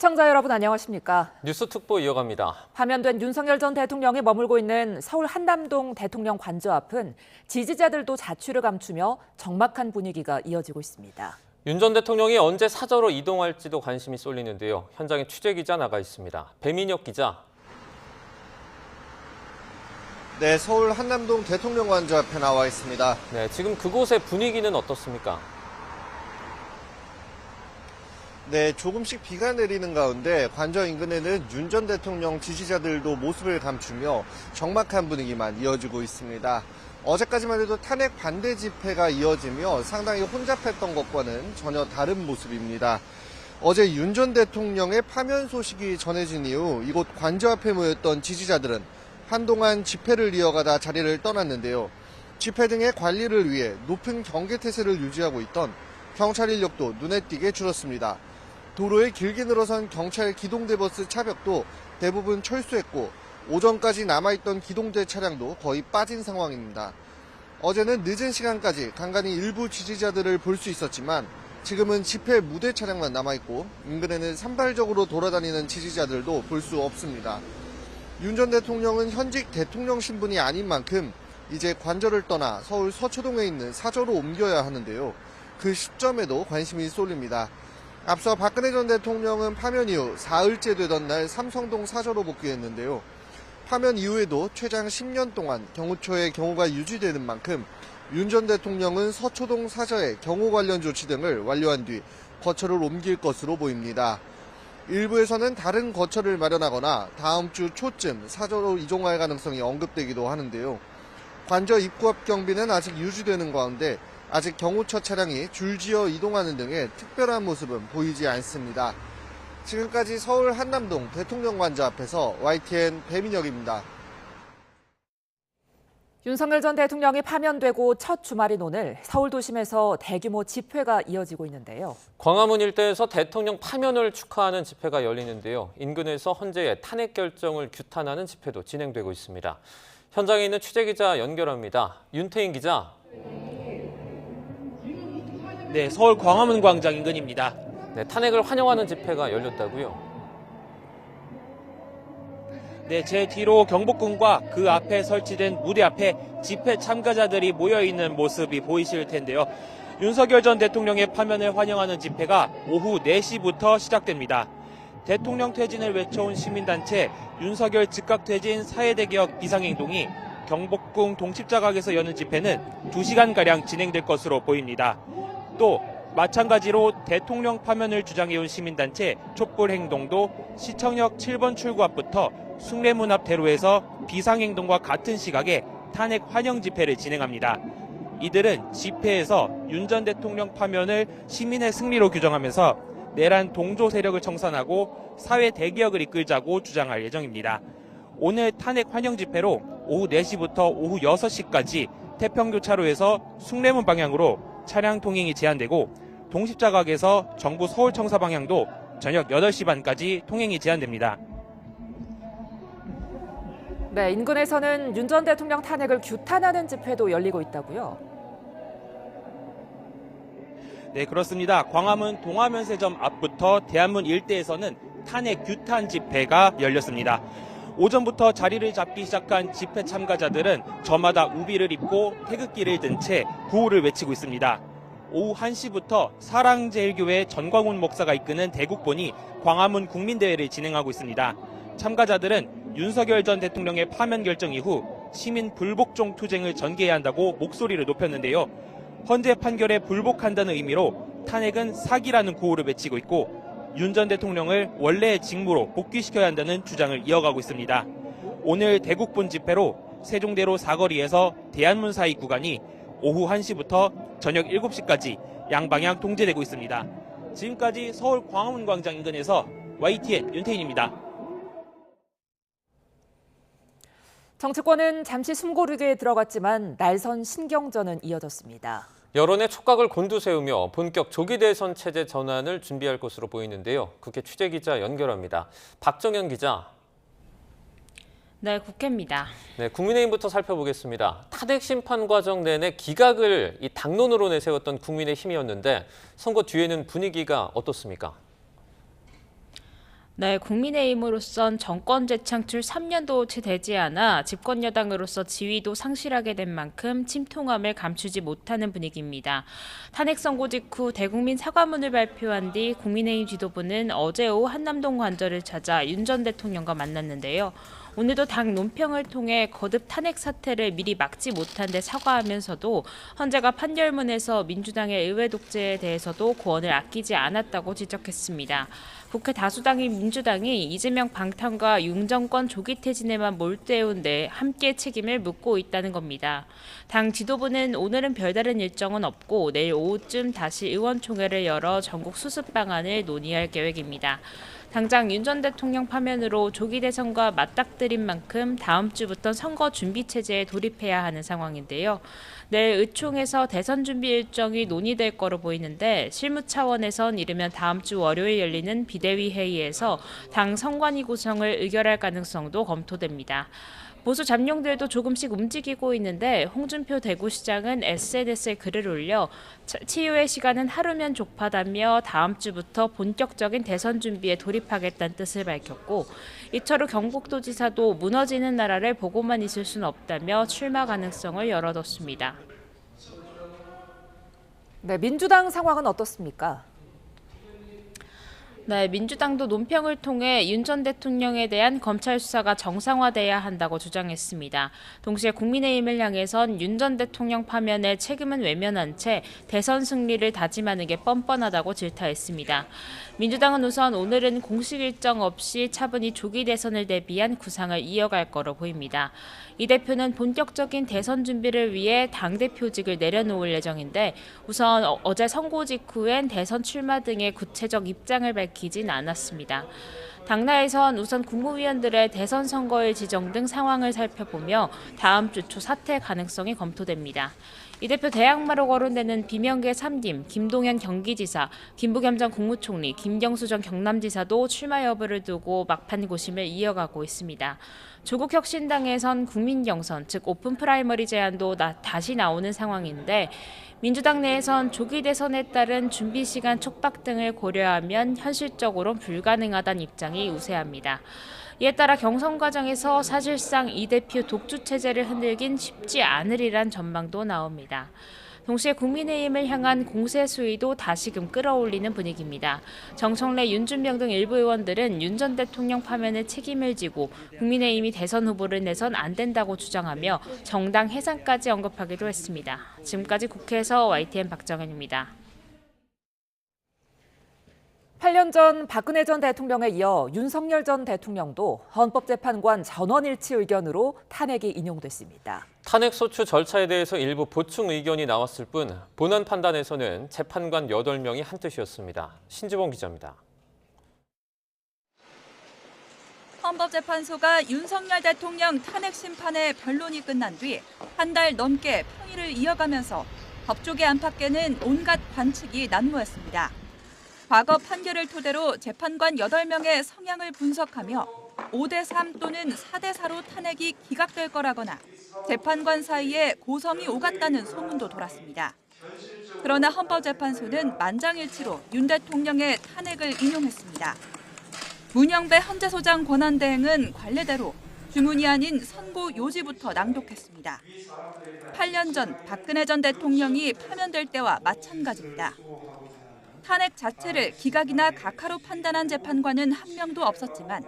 시청자 여러분 안녕하십니까? 뉴스특보 이어갑니다. 파면된 윤석열 전 대통령이 머물고 있는 서울 한남동 대통령 관저 앞은 지지자들도 자취를 감추며 적막한 분위기가 이어지고 있습니다. 윤 전 대통령이 언제 사저로 이동할지도 관심이 쏠리는데요. 현장에 취재기자 나가 있습니다. 배민혁 기자. 네, 서울 한남동 대통령 관저 앞에 나와 있습니다. 네, 지금 그곳의 분위기는 어떻습니까? 네, 조금씩 비가 내리는 가운데 관저 인근에는 윤 전 대통령 지지자들도 모습을 감추며 적막한 분위기만 이어지고 있습니다. 어제까지만 해도 탄핵 반대 집회가 이어지며 상당히 혼잡했던 것과는 전혀 다른 모습입니다. 어제 윤 전 대통령의 파면 소식이 전해진 이후 이곳 관저 앞에 모였던 지지자들은 한동안 집회를 이어가다 자리를 떠났는데요. 집회 등의 관리를 위해 높은 경계태세를 유지하고 있던 경찰 인력도 눈에 띄게 줄었습니다. 도로에 길게 늘어선 경찰 기동대버스 차벽도 대부분 철수했고 오전까지 남아있던 기동대 차량도 거의 빠진 상황입니다. 어제는 늦은 시간까지 간간히 일부 지지자들을 볼 수 있었지만 지금은 집회 무대 차량만 남아있고 인근에는 산발적으로 돌아다니는 지지자들도 볼 수 없습니다. 윤 전 대통령은 현직 대통령 신분이 아닌 만큼 이제 관저를 떠나 서울 서초동에 있는 사저로 옮겨야 하는데요. 그 시점에도 관심이 쏠립니다. 앞서 박근혜 전 대통령은 파면 이후 사흘째 되던 날 삼성동 사저로 복귀했는데요. 파면 이후에도 최장 10년 동안 경호처의 경호가 유지되는 만큼 윤 전 대통령은 서초동 사저의 경호 관련 조치 등을 완료한 뒤 거처를 옮길 것으로 보입니다. 일부에서는 다른 거처를 마련하거나 다음 주 초쯤 사저로 이동할 가능성이 언급되기도 하는데요. 관저 입구 앞 경비는 아직 유지되는 가운데 아직 경호처 차량이 줄지어 이동하는 등의 특별한 모습은 보이지 않습니다. 지금까지 서울 한남동 대통령 관저 앞에서 YTN 배민혁입니다. 윤석열 전 대통령이 파면되고 첫 주말인 오늘 서울 도심에서 대규모 집회가 이어지고 있는데요. 광화문 일대에서 대통령 파면을 축하하는 집회가 열리는데요. 인근에서 헌재의 탄핵 결정을 규탄하는 집회도 진행되고 있습니다. 현장에 있는 취재기자 연결합니다. 윤태인 기자. 네, 서울 광화문 광장 인근입니다. 네, 탄핵을 환영하는 집회가 열렸다고요? 네, 제 뒤로 경복궁과 그 앞에 설치된 무대 앞에 집회 참가자들이 모여있는 모습이 보이실 텐데요. 윤석열 전 대통령의 파면을 환영하는 집회가 오후 4시부터 시작됩니다. 대통령 퇴진을 외쳐온 시민단체 윤석열 즉각퇴진 사회대개혁 비상행동이 경복궁 동십자각에서 여는 집회는 2시간가량 진행될 것으로 보입니다. 또 마찬가지로 대통령 파면을 주장해온 시민단체 촛불행동도 시청역 7번 출구 앞부터 숭례문 앞 대로에서 비상행동과 같은 시각에 탄핵 환영 집회를 진행합니다. 이들은 집회에서 윤 전 대통령 파면을 시민의 승리로 규정하면서 내란 동조 세력을 청산하고 사회 대개혁을 이끌자고 주장할 예정입니다. 오늘 탄핵 환영 집회로 오후 4시부터 오후 6시까지 태평교차로에서 숭례문 방향으로 차량 통행이 제한되고 동십자각에서 정부 서울청사 방향도 저녁 8시 반까지 통행이 제한됩니다. 네, 인근에서는 윤 전 대통령 탄핵을 규탄하는 집회도 열리고 있다고요? 네, 그렇습니다. 광화문 동화면세점 앞부터 대한문 일대에서는 탄핵 규탄 집회가 열렸습니다. 오전부터 자리를 잡기 시작한 집회 참가자들은 저마다 우비를 입고 태극기를 든 채 구호를 외치고 있습니다. 오후 1시부터 사랑제일교회 전광훈 목사가 이끄는 대국본이 광화문 국민대회를 진행하고 있습니다. 참가자들은 윤석열 전 대통령의 파면 결정 이후 시민 불복종 투쟁을 전개해야 한다고 목소리를 높였는데요. 헌재 판결에 불복한다는 의미로 탄핵은 사기라는 구호를 외치고 있고 윤 전 대통령을 원래의 직무로 복귀시켜야 한다는 주장을 이어가고 있습니다. 오늘 대국본 집회로 세종대로 사거리에서 대한문 사이 구간이 오후 1시부터 저녁 7시까지 양방향 통제되고 있습니다. 지금까지 서울 광화문 광장 인근에서 YTN 윤태인입니다. 정치권은 잠시 숨고르기에 들어갔지만 날선 신경전은 이어졌습니다. 여론의 촉각을 곤두세우며 본격 조기 대선 체제 전환을 준비할 것으로 보이는데요. 국회 취재기자 연결합니다. 박정현 기자. 네, 국회입니다. 네, 국민의힘부터 살펴보겠습니다. 탄핵 심판 과정 내내 기각을 이 당론으로 내세웠던 국민의힘이었는데 선거 뒤에는 분위기가 어떻습니까? 네, 국민의힘으로선 정권 재창출 3년도 채 되지 않아 집권 여당으로서 지위도 상실하게 된 만큼 침통함을 감추지 못하는 분위기입니다. 탄핵 선고 직후 대국민 사과문을 발표한 뒤 국민의힘 지도부는 어제 오후 한남동 관저를 찾아 윤 전 대통령과 만났는데요. 오늘도 당 논평을 통해 거듭 탄핵 사태를 미리 막지 못한 데 사과하면서도 헌재가 판결문에서 민주당의 의회 독재에 대해서도 고언을 아끼지 않았다고 지적했습니다. 국회 다수당인 민주당이 이재명 방탄과 윤 정권 조기 퇴진에만 몰두해온 데 함께 책임을 묻고 있다는 겁니다. 당 지도부는 오늘은 별다른 일정은 없고 내일 오후쯤 다시 의원총회를 열어 전국 수습 방안을 논의할 계획입니다. 당장 윤 전 대통령 파면으로 조기 대선과 맞닥뜨린 만큼 다음 주부터 선거 준비 체제에 돌입해야 하는 상황인데요. 내일 의총에서 대선 준비 일정이 논의될 거로 보이는데 실무 차원에선 이르면 다음 주 월요일 열리는 비대위 회의에서 당 선관위 구성을 의결할 가능성도 검토됩니다. 보수 잠룡들도 조금씩 움직이고 있는데 홍준표 대구시장은 SNS에 글을 올려 치유의 시간은 하루면 족하다며 다음 주부터 본격적인 대선 준비에 돌입하겠다는 뜻을 밝혔고 이철우 경북도지사도 무너지는 나라를 보고만 있을 수는 없다며 출마 가능성을 열어뒀습니다. 네, 민주당 상황은 어떻습니까? 네, 민주당도 논평을 통해 윤 전 대통령에 대한 검찰 수사가 정상화돼야 한다고 주장했습니다. 동시에 국민의힘을 향해선 윤 전 대통령 파면의 책임은 외면한 채 대선 승리를 다짐하는 게 뻔뻔하다고 질타했습니다. 민주당은 우선 오늘은 공식 일정 없이 차분히 조기 대선을 대비한 구상을 이어갈 거로 보입니다. 이 대표는 본격적인 대선 준비를 위해 당대표직을 내려놓을 예정인데 우선 어제 선고 직후엔 대선 출마 등의 구체적 입장을 밝히진 않았습니다. 당내에선 우선 국무위원들의 대선 선거일 지정 등 상황을 살펴보며 다음 주 초 사퇴 가능성이 검토됩니다. 이 대표 대항마로 거론되는 비명계 3김, 김동연 경기지사, 김부겸 전 국무총리, 김경수 전 경남지사도 출마 여부를 두고 막판 고심을 이어가고 있습니다. 조국혁신당에선 국민경선, 즉 오픈 프라이머리 제안도 다시 나오는 상황인데 민주당 내에선 조기 대선에 따른 준비 시간 촉박 등을 고려하면 현실적으로 불가능하다는 입장이 우세합니다. 이에 따라 경선 과정에서 사실상 이 대표 독주 체제를 흔들긴 쉽지 않으리란 전망도 나옵니다. 동시에 국민의힘을 향한 공세 수위도 다시금 끌어올리는 분위기입니다. 정청래, 윤준명 등 일부 의원들은 윤 전 대통령 파면에 책임을 지고 국민의힘이 대선 후보를 내선 안 된다고 주장하며 정당 해산까지 언급하기도 했습니다. 지금까지 국회에서 YTN 박정현입니다. 8년 전 박근혜 전 대통령에 이어 윤석열 전 대통령도 헌법재판관 전원일치 의견으로 탄핵이 인용됐습니다. 탄핵소추 절차에 대해서 일부 보충 의견이 나왔을 뿐 본안 판단에서는 재판관 8명이 한뜻이었습니다. 신지봉 기자입니다. 헌법재판소가 윤석열 대통령 탄핵 심판의 변론이 끝난 뒤 한 달 넘게 평의를 이어가면서 법조계 안팎에는 온갖 관측이 난무했습니다. 과거 판결을 토대로 재판관 8명의 성향을 분석하며 5대3 또는 4대4로 탄핵이 기각될 거라거나 재판관 사이에 고성이 오갔다는 소문도 돌았습니다. 그러나 헌법재판소는 만장일치로 윤 대통령의 탄핵을 인용했습니다. 문영배 헌재소장 권한대행은 관례대로 주문이 아닌 선고 요지부터 낭독했습니다. 8년 전 박근혜 전 대통령이 파면될 때와 마찬가지입니다. 탄핵 자체를 기각이나 각하로 판단한 재판관은 한 명도 없었지만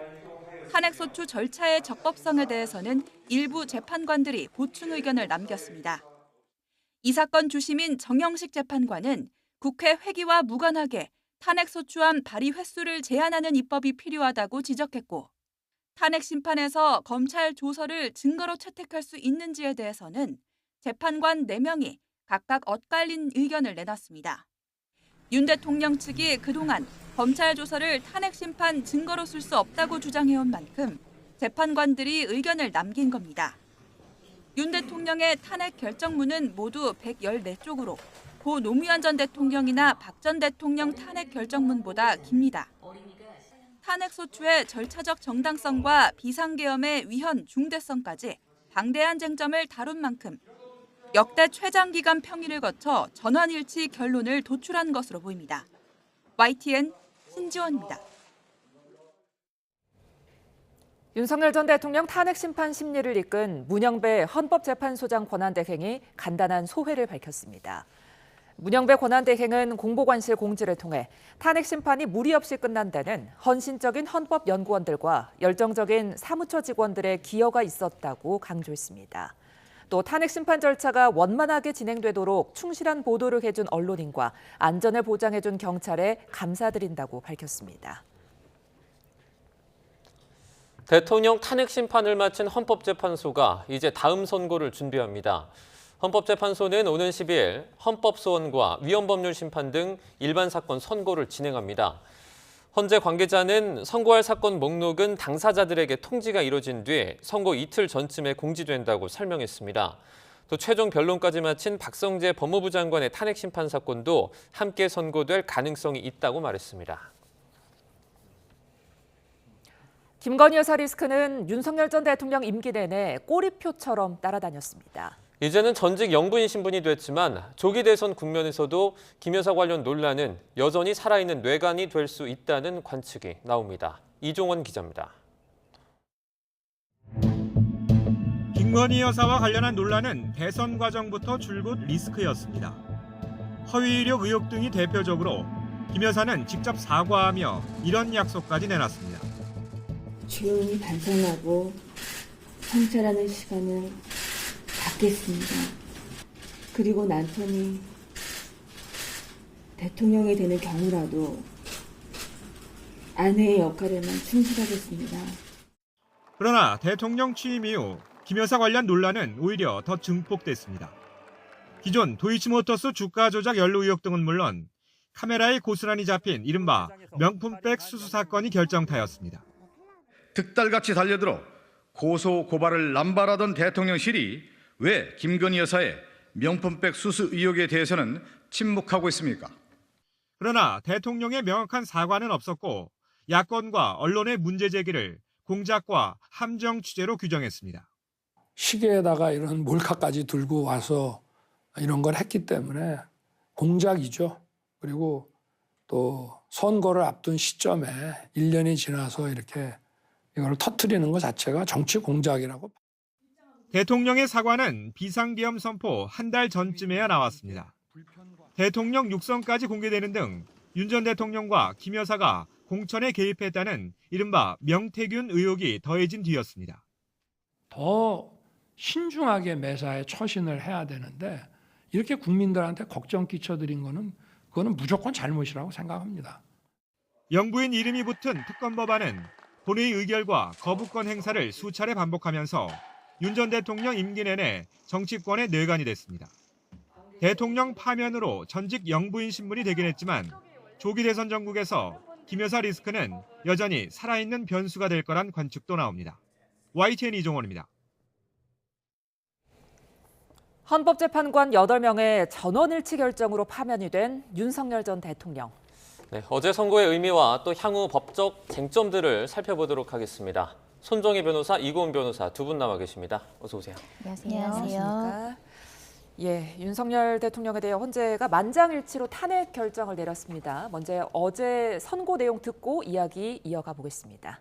탄핵소추 절차의 적법성에 대해서는 일부 재판관들이 보충 의견을 남겼습니다. 이 사건 주심인 정영식 재판관은 국회 회기와 무관하게 탄핵소추안 발의 횟수를 제한하는 입법이 필요하다고 지적했고 탄핵 심판에서 검찰 조서를 증거로 채택할 수 있는지에 대해서는 재판관 4명이 각각 엇갈린 의견을 내놨습니다. 윤 대통령 측이 그동안 검찰 조서를 탄핵 심판 증거로 쓸 수 없다고 주장해온 만큼 재판관들이 의견을 남긴 겁니다. 윤 대통령의 탄핵 결정문은 모두 114쪽으로 고 노무현 전 대통령이나 박 전 대통령 탄핵 결정문보다 깁니다. 탄핵소추의 절차적 정당성과 비상계엄의 위헌 중대성까지 방대한 쟁점을 다룬 만큼 역대 최장기간 평의를 거쳐 전원일치 결론을 도출한 것으로 보입니다. YTN 신지원입니다. 윤석열 전 대통령 탄핵 심판 심리를 이끈 문영배 헌법재판소장 권한대행이 간단한 소회를 밝혔습니다. 문영배 권한대행은 공보관실 공지를 통해 탄핵 심판이 무리 없이 끝난 데는 헌신적인 헌법연구원들과 열정적인 사무처 직원들의 기여가 있었다고 강조했습니다. 또 탄핵 심판 절차가 원만하게 진행되도록 충실한 보도를 해준 언론인과 안전을 보장해준 경찰에 감사드린다고 밝혔습니다. 대통령 탄핵 심판을 마친 헌법재판소가 이제 다음 선고를 준비합니다. 헌법재판소는 오는 12일 헌법소원과 위헌법률 심판 등 일반 사건 선고를 진행합니다. 헌재 관계자는 선고할 사건 목록은 당사자들에게 통지가 이뤄진 뒤 선고 이틀 전쯤에 공지된다고 설명했습니다. 또 최종 변론까지 마친 박성재 법무부 장관의 탄핵 심판 사건도 함께 선고될 가능성이 있다고 말했습니다. 김건희 여사 리스크는 윤석열 전 대통령 임기 내내 꼬리표처럼 따라다녔습니다. 이제는 전직 영부인 신분이 됐지만 조기 대선 국면에서도 김 여사 관련 논란은 여전히 살아있는 뇌관이 될 수 있다는 관측이 나옵니다. 이종원 기자입니다. 김건희 여사와 관련한 논란은 대선 과정부터 줄곧 리스크였습니다. 허위 이력 의혹 등이 대표적으로 김 여사는 직접 사과하며 이런 약속까지 내놨습니다. 조용히 반성하고 성찰하는 시간을 갖겠습니다. 그리고 남편이 대통령이 되는 경우라도 아내의 역할에만 충실하겠습니다. 그러나 대통령 취임 이후 김 여사 관련 논란은 오히려 더 증폭됐습니다. 기존 도이치모터스 주가 조작 연루 의혹 등은 물론 카메라에 고스란히 잡힌 이른바 명품백 수수 사건이 결정타였습니다. 득달같이 달려들어 고소 고발을 남발하던 대통령실이 왜 김건희 여사의 명품백 수수 의혹에 대해서는 침묵하고 있습니까? 그러나 대통령의 명확한 사과는 없었고 야권과 언론의 문제 제기를 공작과 함정 취재로 규정했습니다. 시계에다가 이런 몰카까지 들고 와서 이런 걸 했기 때문에 공작이죠. 그리고 또 선거를 앞둔 시점에 1년이 지나서 이렇게 이걸 터뜨리는 것 자체가 정치 공작이라고. 대통령의 사과는 비상계엄 선포 한 달 전쯤에야 나왔습니다. 대통령 육성까지 공개되는 등 윤 전 대통령과 김 여사가 공천에 개입했다는 이른바 명태균 의혹이 더해진 뒤였습니다. 더 신중하게 매사에 처신을 해야 되는데 이렇게 국민들한테 걱정 끼쳐드린 그거는 무조건 잘못이라고 생각합니다. 영부인 이름이 붙은 특검 법안은 본회의 의결과 거부권 행사를 수차례 반복하면서 윤 전 대통령 임기 내내 정치권의 뇌관이 됐습니다. 대통령 파면으로 전직 영부인 신분이 되긴 했지만 조기 대선 전국에서 김 여사 리스크는 여전히 살아있는 변수가 될 거란 관측도 나옵니다. YTN 이종원입니다. 헌법재판관 8명의 전원일치 결정으로 파면이 된 윤석열 전 대통령. 네, 어제 선고의 의미와 또 향후 법적 쟁점들을 살펴보도록 하겠습니다. 손정혜 변호사, 이고은 변호사 두 분 나와 계십니다. 어서 오세요. 안녕하십니까. 예, 윤석열 대통령에 대해 헌재가 만장일치로 탄핵 결정을 내렸습니다. 먼저 어제 선고 내용 듣고 이야기 이어가 보겠습니다.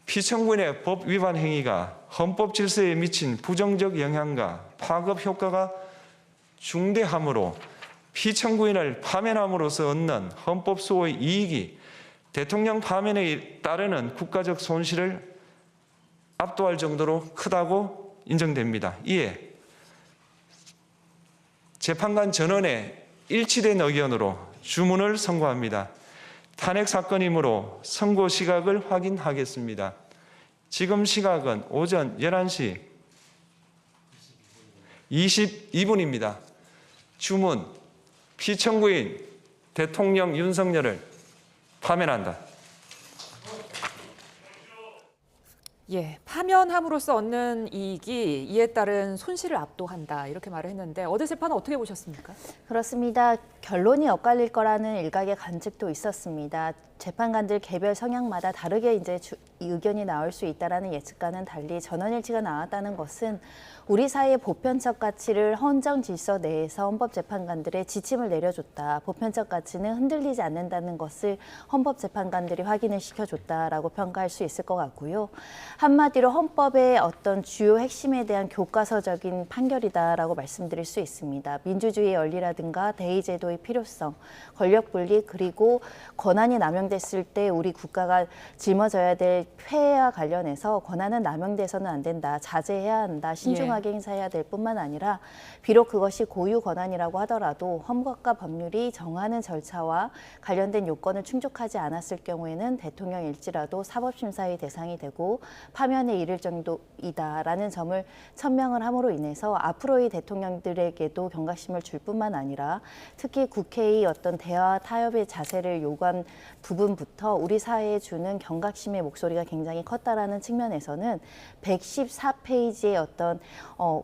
피청구인의 법 위반 행위가 헌법 질서에 미친 부정적 영향과 파급 효과가 중대하므로 피청구인을 파면함으로써 얻는 헌법 수호의 이익이 대통령 파면에 따르는 국가적 손실을 압도할 정도로 크다고 인정됩니다. 이에 재판관 전원의 일치된 의견으로 주문을 선고합니다. 탄핵 사건이므로 선고 시각을 확인하겠습니다. 지금 시각은 오전 11시 22분입니다. 주문, 피청구인 대통령 윤석열을 파면한다. 예, 파면함으로써 얻는 이익이 이에 따른 손실을 압도한다 이렇게 말을 했는데 어제 재판은 어떻게 보셨습니까? 그렇습니다. 결론이 엇갈릴 거라는 일각의 관측도 있었습니다. 재판관들 개별 성향마다 다르게 이제 의견이 나올 수 있다라는 예측과는 달리 전원일치가 나왔다는 것은 우리 사회의 보편적 가치를 헌정 질서 내에서 헌법재판관들의 지침을 내려줬다. 보편적 가치는 흔들리지 않는다는 것을 헌법재판관들이 확인을 시켜줬다라고 평가할 수 있을 것 같고요. 한마디로 헌법의 어떤 주요 핵심에 대한 교과서적인 판결이다라고 말씀드릴 수 있습니다. 민주주의의 원리라든가 대의제도의 필요성, 권력분리 그리고 권한이 남용됐을 때 우리 국가가 짊어져야 될 폐해와 관련해서 권한은 남용돼서는 안 된다. 자제해야 한다. 신중하게 행사해야 될 뿐만 아니라 비록 그것이 고유 권한이라고 하더라도 헌법과 법률이 정하는 절차와 관련된 요건을 충족하지 않았을 경우에는 대통령일지라도 사법심사의 대상이 되고 파면에 이를 정도이다라는 점을 천명을 함으로 인해서 앞으로의 대통령들에게도 경각심을 줄 뿐만 아니라 특히 국회의 어떤 대화 타협의 자세를 요구한 부분부터 우리 사회에 주는 경각심의 목소리가 굉장히 컸다라는 측면에서는 114페이지의 어떤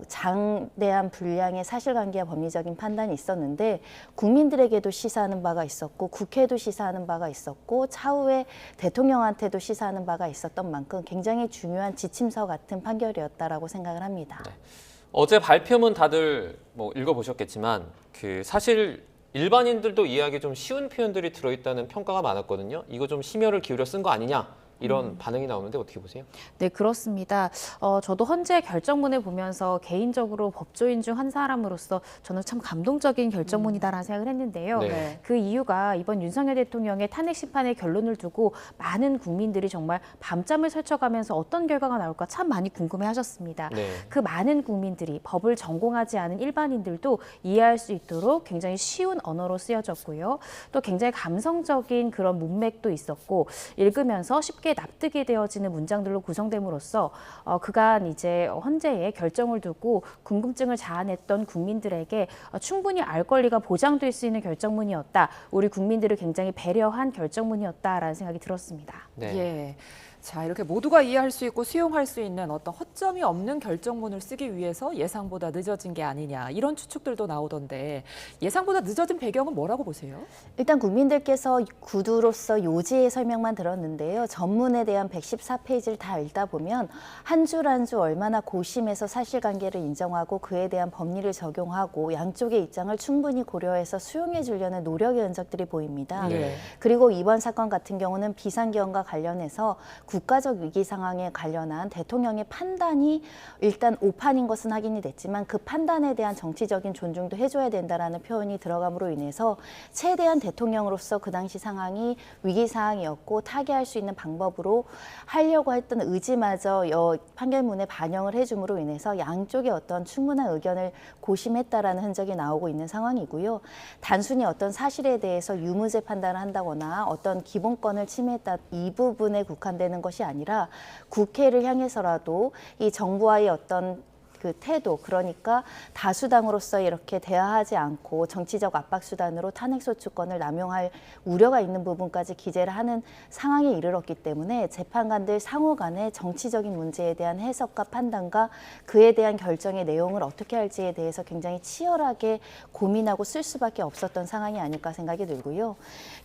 장대한 분량의 사실관계와 법리적인 판단이 있었는데 국민들에게도 시사하는 바가 있었고 국회에도 시사하는 바가 있었고 차후에 대통령한테도 시사하는 바가 있었던 만큼 굉장히 중요한 지침서 같은 판결이었다라고 생각을 합니다. 네. 어제 발표문 다들 읽어보셨겠지만 사실 일반인들도 이해하기 좀 쉬운 표현들이 들어있다는 평가가 많았거든요. 이거 좀 심혈을 기울여 쓴 거 아니냐? 이런 반응이 나오는데 어떻게 보세요? 네, 그렇습니다. 저도 헌재 결정문을 보면서 개인적으로 법조인 중 한 사람으로서 저는 참 감동적인 결정문이다라는 생각을 했는데요. 네. 그 이유가 이번 윤석열 대통령의 탄핵 심판의 결론을 두고 많은 국민들이 정말 밤잠을 설쳐가면서 어떤 결과가 나올까 참 많이 궁금해하셨습니다. 네. 그 많은 국민들이 법을 전공하지 않은 일반인들도 이해할 수 있도록 굉장히 쉬운 언어로 쓰여졌고요. 또 굉장히 감성적인 그런 문맥도 있었고 읽으면서 쉽게 납득이 되어지는 문장들로 구성됨으로써 그간 이제 헌재의 결정을 두고 궁금증을 자아냈던 국민들에게 충분히 알 권리가 보장될 수 있는 결정문이었다. 우리 국민들을 굉장히 배려한 결정문이었다라는 생각이 들었습니다. 네. 예. 자, 이렇게 모두가 이해할 수 있고 수용할 수 있는 어떤 허점이 없는 결정문을 쓰기 위해서 예상보다 늦어진 게 아니냐 이런 추측들도 나오던데 예상보다 늦어진 배경은 뭐라고 보세요? 일단 국민들께서 구두로서 요지의 설명만 들었는데요. 전문에 대한 114페이지를 다 읽다 보면 한 줄 한 줄 얼마나 고심해서 사실관계를 인정하고 그에 대한 법리를 적용하고 양쪽의 입장을 충분히 고려해서 수용해 주려는 노력의 흔적들이 보입니다. 네. 그리고 이번 사건 같은 경우는 비상기원과 관련해서 국가적 위기 상황에 관련한 대통령의 판단이 일단 오판인 것은 확인이 됐지만 그 판단에 대한 정치적인 존중도 해줘야 된다라는 표현이 들어감으로 인해서 최대한 대통령으로서 그 당시 상황이 위기 상황이었고 타개할 수 있는 방법으로 하려고 했던 의지마저 판결문에 반영을 해줌으로 인해서 양쪽의 어떤 충분한 의견을 고심했다라는 흔적이 나오고 있는 상황이고요. 단순히 어떤 사실에 대해서 유무죄 판단을 한다거나 어떤 기본권을 침해했다 이 부분에 국한되는 것이 아니라 국회를 향해서라도 이 정부와의 어떤 그 태도, 그러니까 다수당으로서 이렇게 대화하지 않고 정치적 압박수단으로 탄핵소추권을 남용할 우려가 있는 부분까지 기재를 하는 상황에 이르렀기 때문에 재판관들 상호 간의 정치적인 문제에 대한 해석과 판단과 그에 대한 결정의 내용을 어떻게 할지에 대해서 굉장히 치열하게 고민하고 쓸 수밖에 없었던 상황이 아닐까 생각이 들고요.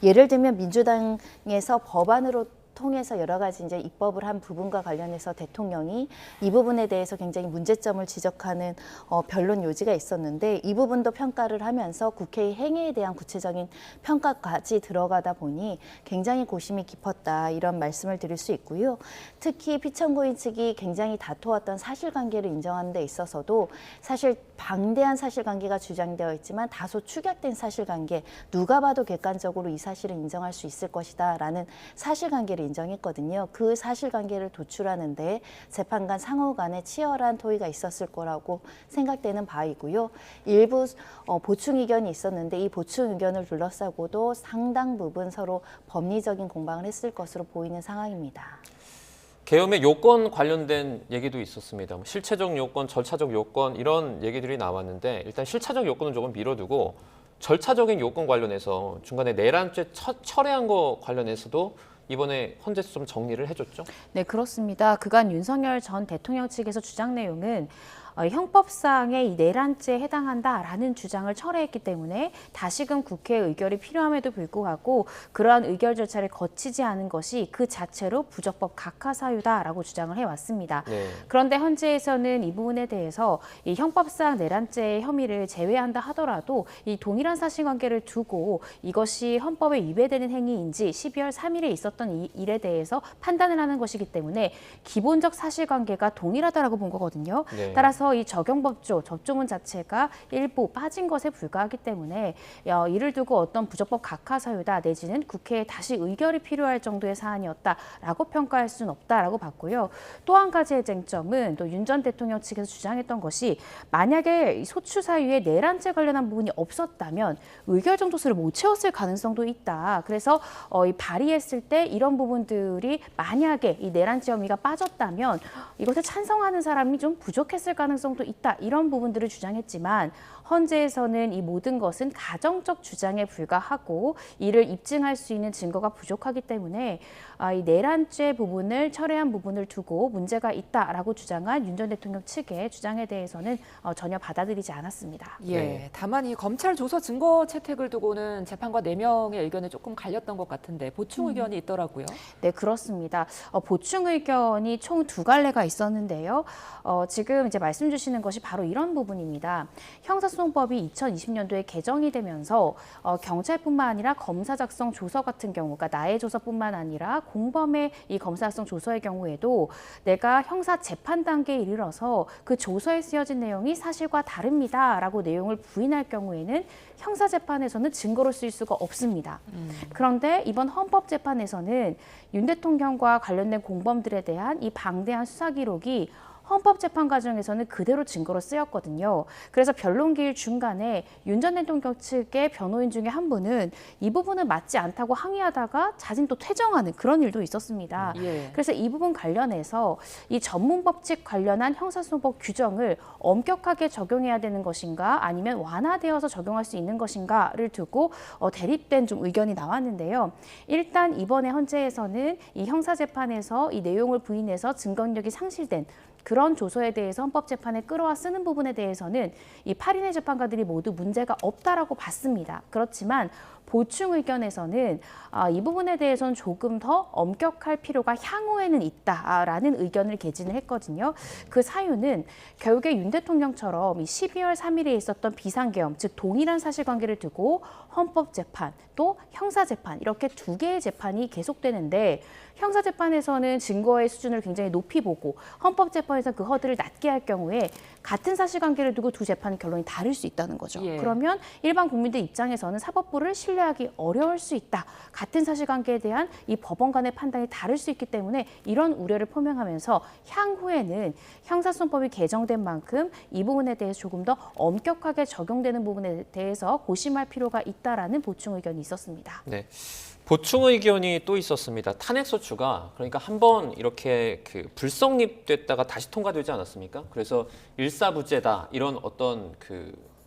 예를 들면 민주당에서 법안으로 통해서 여러 가지 이제 입법을 한 부분과 관련해서 대통령이 이 부분에 대해서 굉장히 문제점을 지적하는 변론 요지가 있었는데 이 부분도 평가를 하면서 국회의 행위에 대한 구체적인 평가까지 들어가다 보니 굉장히 고심이 깊었다 이런 말씀을 드릴 수 있고요. 특히 피청구인 측이 굉장히 다투었던 사실관계를 인정하는 데 있어서도 사실 방대한 사실관계가 주장되어 있지만 다소 축약된 사실관계 누가 봐도 객관적으로 이 사실을 인정할 수 있을 것이다 라는 사실관계를 인정했거든요. 그 사실관계를 도출하는데 재판관 상호 간에 치열한 토의가 있었을 거라고 생각되는 바이고요. 일부 보충 의견이 있었는데 이 보충 의견을 둘러싸고도 상당 부분 서로 법리적인 공방을 했을 것으로 보이는 상황입니다. 계엄의 요건 관련된 얘기도 있었습니다. 실체적 요건, 절차적 요건 이런 얘기들이 나왔는데 일단 실체적 요건은 조금 미뤄두고 절차적인 요건 관련해서 중간에 내란죄 철회한 거 관련해서도 이번에 헌재에서 좀 정리를 해줬죠? 네, 그렇습니다. 그간 윤석열 전 대통령 측에서 주장 내용은 형법상의 이 내란죄에 해당한다라는 주장을 철회했기 때문에 다시금 국회의 의결이 필요함에도 불구하고 그러한 의결 절차를 거치지 않은 것이 그 자체로 부적법 각하 사유다라고 주장을 해왔습니다. 네. 그런데 현재에서는 이 부분에 대해서 이 형법상 내란죄의 혐의를 제외한다 하더라도 이 동일한 사실관계를 두고 이것이 헌법에 위배되는 행위인지 12월 3일에 있었던 이 일에 대해서 판단을 하는 것이기 때문에 기본적 사실관계가 동일하다라고 본 거거든요. 네. 따라서 이 적용법조 접조문 자체가 일부 빠진 것에 불과하기 때문에 이를 두고 어떤 부적법 각하 사유다 내지는 국회에 다시 의결이 필요할 정도의 사안이었다라고 평가할 수는 없다라고 봤고요. 또 한 가지의 쟁점은 또 윤 전 대통령 측에서 주장했던 것이 만약에 소추 사유에 내란죄 관련한 부분이 없었다면 의결 정도수를 못 채웠을 가능성도 있다. 그래서 이 발의했을 때 이런 부분들이 만약에 이 내란죄 혐의가 빠졌다면 이것에 찬성하는 사람이 좀 부족했을 가능성도 있다. 이런 부분들을 주장했지만 헌재에서는 이 모든 것은 가정적 주장에 불과하고 이를 입증할 수 있는 증거가 부족하기 때문에 이 내란죄 부분을 철회한 부분을 두고 문제가 있다라고 주장한 윤 전 대통령 측의 주장에 대해서는 전혀 받아들이지 않았습니다. 예, 네. 다만 이 검찰 조서 증거 채택을 두고는 재판과 4명의 의견이 조금 갈렸던 것 같은데 보충 의견이 있더라고요. 네, 그렇습니다. 보충 의견이 총 2갈래가 있었는데요. 지금 이제 말씀 주시는 것이 바로 이런 부분입니다. 형사소송법이 2020년도에 개정이 되면서 경찰뿐만 아니라 검사 작성 조서 같은 경우, 그러니까 나의 조서뿐만 아니라 공범의 이 검사 작성 조서의 경우에도 내가 형사 재판 단계에 이르러서 그 조서에 쓰여진 내용이 사실과 다릅니다라고 내용을 부인할 경우에는 형사재판에서는 증거로 쓰일 수가 없습니다. 그런데 이번 헌법재판에서는 윤 대통령과 관련된 공범들에 대한 이 방대한 수사 기록이 헌법재판 과정에서는 그대로 증거로 쓰였거든요. 그래서 변론기일 중간에 윤 전 대통령 측의 변호인 중에 한 분은 이 부분은 맞지 않다고 항의하다가 자진 또 퇴정하는 그런 일도 있었습니다. 예. 그래서 이 부분 관련해서 이 전문법칙 관련한 형사소송법 규정을 엄격하게 적용해야 되는 것인가 아니면 완화되어서 적용할 수 있는 것인가를 두고 대립된 좀 의견이 나왔는데요. 일단 이번에 헌재에서는 이 형사재판에서 이 내용을 부인해서 증거력이 상실된 그런 조서에 대해서 헌법재판에 끌어와 쓰는 부분에 대해서는 이 8인의 재판관들이 모두 문제가 없다라고 봤습니다. 그렇지만 보충 의견에서는 이 부분에 대해서는 조금 더 엄격할 필요가 향후에는 있다라는 의견을 개진을 했거든요. 그 사유는 결국에 윤 대통령처럼 이 12월 3일에 있었던 비상계엄, 즉 동일한 사실관계를 두고 헌법재판 또 형사재판 이렇게 2개의 재판이 계속되는데 형사재판에서는 증거의 수준을 굉장히 높이 보고 헌법재판에서 그 허들을 낮게 할 경우에 같은 사실관계를 두고 두 재판의 결론이 다를 수 있다는 거죠. 예. 그러면 일반 국민들 입장에서는 사법부를 신뢰하기 어려울 수 있다. 같은 사실관계에 대한 이 법원 간의 판단이 다를 수 있기 때문에 이런 우려를 표명하면서 향후에는 형사소송법이 개정된 만큼 이 부분에 대해서 조금 더 엄격하게 적용되는 부분에 대해서 고심할 필요가 있다라는 보충 의견이 있었습니다. 네. 보충 의견이 또 있었습니다. 탄핵소추가 그러니까 한번 이렇게 불성립됐다가 다시 통과되지 않았습니까? 그래서 일사부재다 이런 어떤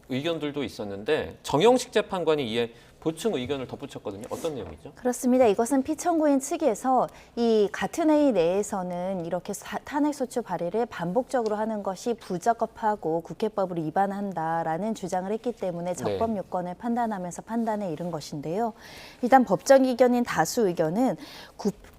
의견들도 있었는데 정영식 재판관이 이에 보충 의견을 덧붙였거든요. 어떤 내용이죠? 그렇습니다. 이것은 피청구인 측에서 이 같은 회의 내에서는 이렇게 탄핵소추 발의를 반복적으로 하는 것이 부적합하고 국회법을 위반한다라는 주장을 했기 때문에 적법 요건을 판단하면서 판단에 이른 것인데요. 일단 법정 의견인 다수 의견은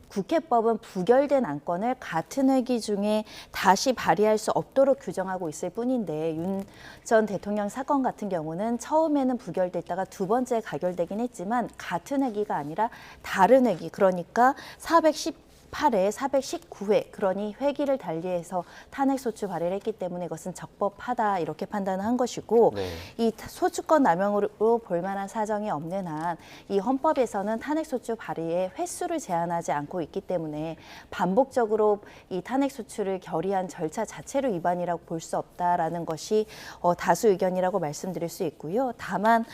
국회법은 부결된 안건을 같은 회기 중에 다시 발의할 수 없도록 규정하고 있을 뿐인데 윤 전 대통령 사건 같은 경우는 처음에는 부결됐다가 두 번째 가결되긴 했지만 같은 회기가 아니라 다른 회기, 그러니까 418회, 419회, 그러니 회기를 달리해서 탄핵소추 발의를 했기 때문에 이것은 적법하다 이렇게 판단을 한 것이고 이 소추권 남용으로 볼 만한 사정이 없는 한 이 헌법에서는 탄핵소추 발의의 횟수를 제한하지 않고 있기 때문에 반복적으로 이 탄핵소추를 결의한 절차 자체로 위반이라고 볼 수 없다라는 것이 다수 의견이라고 말씀드릴 수 있고요. 다만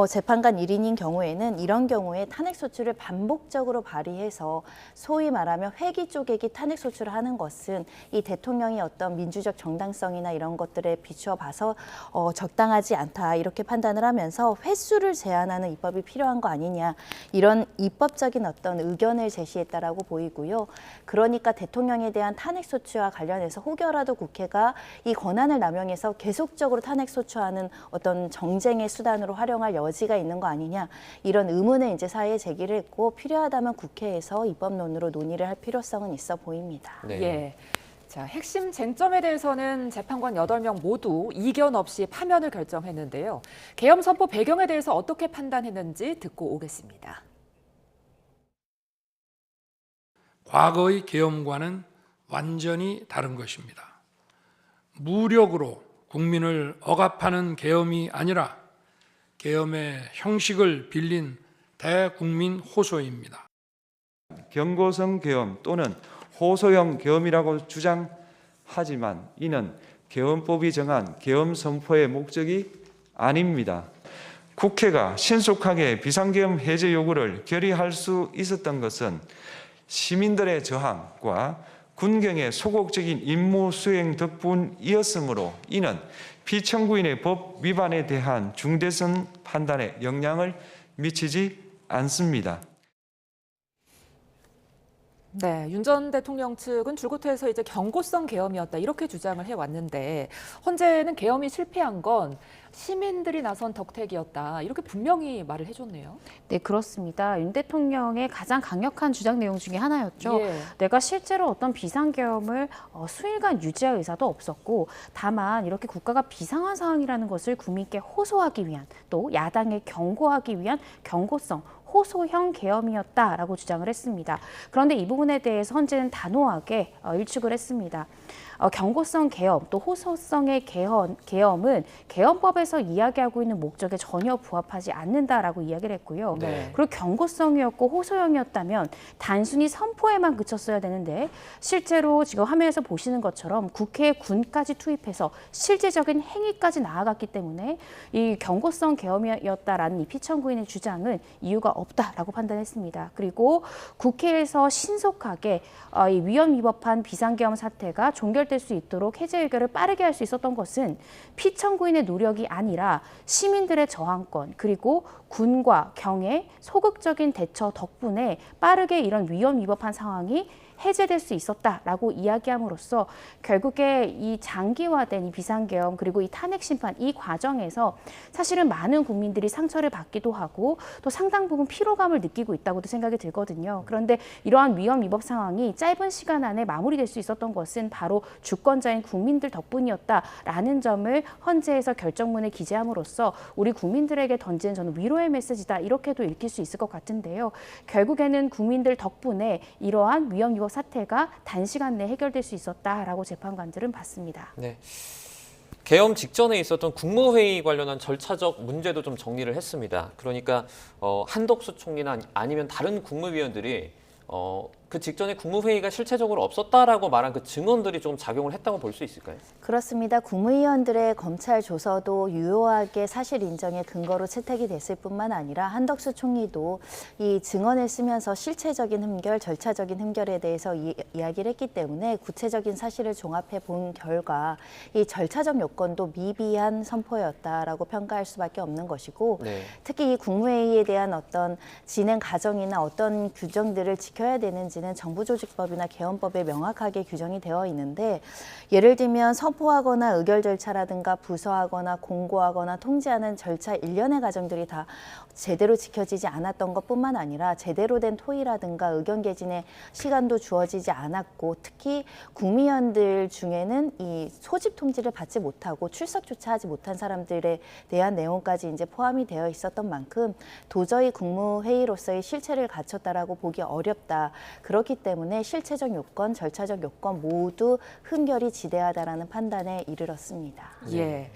재판관 1인인 경우에는 이런 경우에 탄핵소추를 반복적으로 발의해서 소위 말하면 말하면 회기 쪼개기 탄핵 소추를 하는 것은 이 대통령이 어떤 민주적 정당성이나 이런 것들에 비추어 봐서 적당하지 않다 이렇게 판단을 하면서 횟수를 제한하는 입법이 필요한 거 아니냐 이런 입법적인 어떤 의견을 제시했다라고 보이고요. 그러니까 대통령에 대한 탄핵 소추와 관련해서 혹여라도 국회가 이 권한을 남용해서 계속적으로 탄핵 소추하는 어떤 정쟁의 수단으로 활용할 여지가 있는 거 아니냐 이런 의문을 이제 사회에 제기를 했고 필요하다면 국회에서 입법론으로 논의를 할 필요성은 있어 보입니다. 네. 예. 자, 핵심 쟁점에 대해서는 재판관 8명 모두 이견 없이 파면을 결정했는데요. 계엄 선포 배경에 대해서 어떻게 판단했는지 듣고 오겠습니다. 과거의 계엄과는 완전히 다른 것입니다. 무력으로 국민을 억압하는 계엄이 아니라 계엄의 형식을 빌린 대국민 호소입니다. 경고성 계엄 또는 호소형 계엄이라고 주장하지만 이는 계엄법이 정한 계엄 선포의 목적이 아닙니다. 국회가 신속하게 비상계엄 해제 요구를 결의할 수 있었던 것은 시민들의 저항과 군경의 소극적인 임무 수행 덕분이었으므로 이는 피청구인의 법 위반에 대한 중대성 판단에 영향을 미치지 않습니다. 네, 윤 전 대통령 측은 줄곧 해서 이제 경고성 계엄이었다 이렇게 주장을 해왔는데 헌재는 계엄이 실패한 건 시민들이 나선 덕택이었다 이렇게 분명히 말을 해줬네요. 네, 그렇습니다. 윤 대통령의 가장 강력한 주장 내용 중에 하나였죠. 예. 내가 실제로 어떤 비상계엄을 수일간 유지할 의사도 없었고 다만 이렇게 국가가 비상한 상황이라는 것을 국민께 호소하기 위한 또 야당에 경고하기 위한 경고성 호소형 계엄이었다라고 주장을 했습니다. 그런데 이 부분에 대해서 헌재는 단호하게 일축을 했습니다. 경고성 계엄 또 호소성의 계엄은 계엄법에서 이야기하고 있는 목적에 전혀 부합하지 않는다라고 이야기를 했고요. 네. 그리고 경고성이었고 호소형이었다면 단순히 선포에만 그쳤어야 되는데 실제로 지금 화면에서 보시는 것처럼 국회에 군까지 투입해서 실제적인 행위까지 나아갔기 때문에 이 경고성 계엄이었다라는 이 피청구인의 주장은 이유가 없다라고 판단했습니다. 그리고 국회에서 신속하게 이 위헌 위법한 비상계엄 사태가 종결될 수 있도록 해제 의결을 빠르게 할 수 있었던 것은 피청구인의 노력이 아니라 시민들의 저항권 그리고 군과 경의 소극적인 대처 덕분에 빠르게 이런 위헌 위법한 상황이 해제될 수 있었다라고 이야기함으로써 결국에 이 장기화된 이 비상계엄 그리고 이 탄핵 심판 이 과정에서 사실은 많은 국민들이 상처를 받기도 하고 또 상당 부분 피로감을 느끼고 있다고도 생각이 들거든요. 그런데 이러한 위헌 위법 상황이 짧은 시간 안에 마무리될 수 있었던 것은 바로 주권자인 국민들 덕분이었다라는 점을 헌재에서 결정문에 기재함으로써 우리 국민들에게 던지는 저는 위로의 메시지다 이렇게도 읽힐 수 있을 것 같은데요. 결국에는 국민들 덕분에 이러한 위헌 위법 사태가 단시간 내에 해결될 수 있었다라고 재판관들은 봤습니다. 네. 계엄 직전에 있었던 국무회의 관련한 절차적 문제도 좀 정리를 했습니다. 그러니까 한덕수 총리나 아니면 다른 국무위원들이 그 직전에 국무회의가 실체적으로 없었다라고 말한 그 증언들이 좀 작용을 했다고 볼 수 있을까요? 그렇습니다. 국무위원들의 검찰 조서도 유효하게 사실 인정의 근거로 채택이 됐을 뿐만 아니라 한덕수 총리도 이 증언을 쓰면서 실체적인 흠결, 절차적인 흠결에 대해서 이야기를 했기 때문에 구체적인 사실을 종합해 본 결과 이 절차적 요건도 미비한 선포였다라고 평가할 수밖에 없는 것이고 네. 특히 이 국무회의에 대한 어떤 진행 과정이나 어떤 규정들을 지켜야 되는지는 정부조직법이나 계엄법에 명확하게 규정이 되어 있는데 예를 들면 선포하거나 의결 절차라든가 부서하거나 공고하거나 통지하는 절차 일련의 과정들이 다 제대로 지켜지지 않았던 것뿐만 아니라 제대로 된 토의라든가 의견 개진의 시간도 주어지지 않았고 특히 국무위원들 중에는 이 소집 통지를 받지 못하고 출석조차 하지 못한 사람들에 대한 내용까지 이제 포함이 되어 있었던 만큼 도저히 국무회의로서의 실체를 갖췄다라고 보기 어렵다. 그렇기 때문에 실체적 요건, 절차적 요건 모두 흠결이 지대하다라는 판단에 이르렀습니다. 예.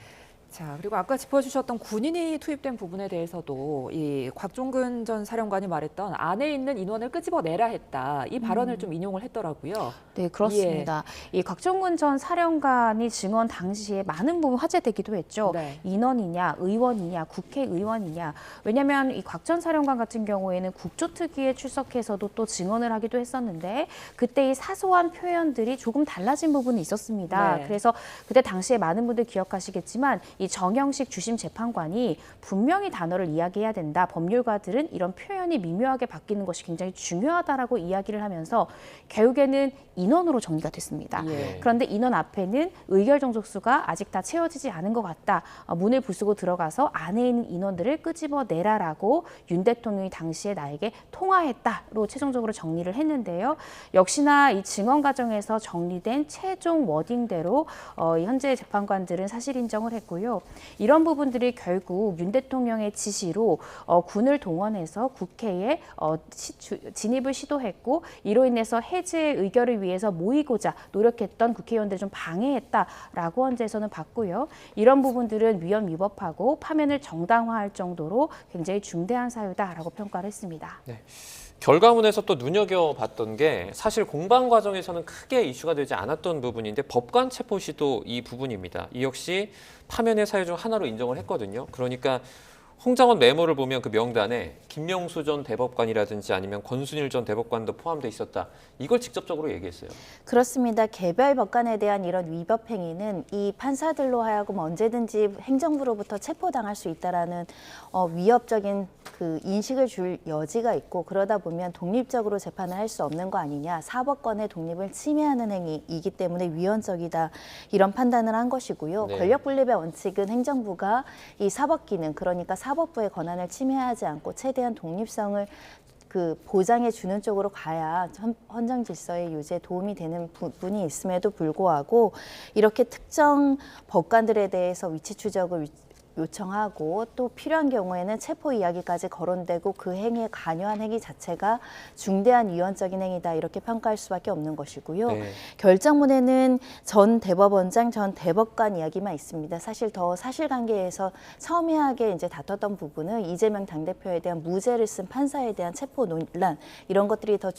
자, 그리고 아까 짚어주셨던 군인이 투입된 부분에 대해서도 이 곽종근 전 사령관이 말했던 안에 있는 인원을 끄집어내라 했다. 이 발언을 좀 인용을 했더라고요. 네, 그렇습니다. 이 곽종근 전 사령관이 증언 당시에 많은 부분 화제되기도 했죠. 네. 인원이냐, 의원이냐, 국회의원이냐. 왜냐하면 이 곽 전 사령관 같은 경우에는 국조특위에 출석해서도 또 증언을 하기도 했었는데 그때 이 사소한 표현들이 조금 달라진 부분이 있었습니다. 네. 그래서 그때 당시에 많은 분들 기억하시겠지만 이 정영식 주심 재판관이 분명히 단어를 이야기해야 된다. 법률가들은 이런 표현이 미묘하게 바뀌는 것이 굉장히 중요하다라고 이야기를 하면서 결국에는 인원으로 정리가 됐습니다. 예. 그런데 인원 앞에는 의결 정족수가 아직 다 채워지지 않은 것 같다. 문을 부수고 들어가서 안에 있는 인원들을 끄집어내라라고 윤 대통령이 당시에 나에게 통화했다로 최종적으로 정리를 했는데요. 역시나 이 증언 과정에서 정리된 최종 워딩대로 현재 재판관들은 사실 인정을 했고요. 이런 부분들이 결국 윤 대통령의 지시로 군을 동원해서 국회에 진입을 시도했고 이로 인해서 해제 의결을 위해서 모이고자 노력했던 국회의원들을 좀 방해했다라고 헌재에서는 봤고요. 이런 부분들은 위헌 위법하고 파면을 정당화할 정도로 굉장히 중대한 사유다라고 평가를 했습니다. 네. 결과문에서 또 눈여겨봤던 게 사실 공방 과정에서는 크게 이슈가 되지 않았던 부분인데 법관 체포 시도 이 부분입니다. 이 역시 파면의 사유 중 하나로 인정을 했거든요. 그러니까 홍장원 메모를 보면 그 명단에 김명수 전 대법관이라든지 아니면 권순일 전 대법관도 포함돼 있었다. 이걸 직접적으로 얘기했어요. 그렇습니다. 개별 법관에 대한 이런 위법 행위는 이 판사들로 하여금 언제든지 행정부로부터 체포당할 수 있다라는 위협적인 그 인식을 줄 여지가 있고 그러다 보면 독립적으로 재판을 할 수 없는 거 아니냐. 사법권의 독립을 침해하는 행위이기 때문에 위헌적이다. 이런 판단을 한 것이고요. 네. 권력분립의 원칙은 행정부가 이 사법기능 그러니까 사법부의 권한을 침해하지 않고 최대한 독립성을 보장해 주는 쪽으로 가야 헌정 질서의 유지에 도움이 되는 부분이 있음에도 불구하고 이렇게 특정 법관들에 대해서 위치 추적을 요청하고 또 필요한 경우에는 체포 이야기까지 거론되고 그 행위에 관여한 행위 자체가 중대한 위헌적인 행위다 이렇게 평가할 수밖에 없는 것이고요. 네. 결정문에는 전 대법원장, 전 대법관 이야기만 있습니다. 사실 더 사실관계에서 첨예하게 이제 다퉜던 부분은 이재명 당대표에 대한 무죄를 쓴 판사에 대한 체포 논란 이런 것들이 더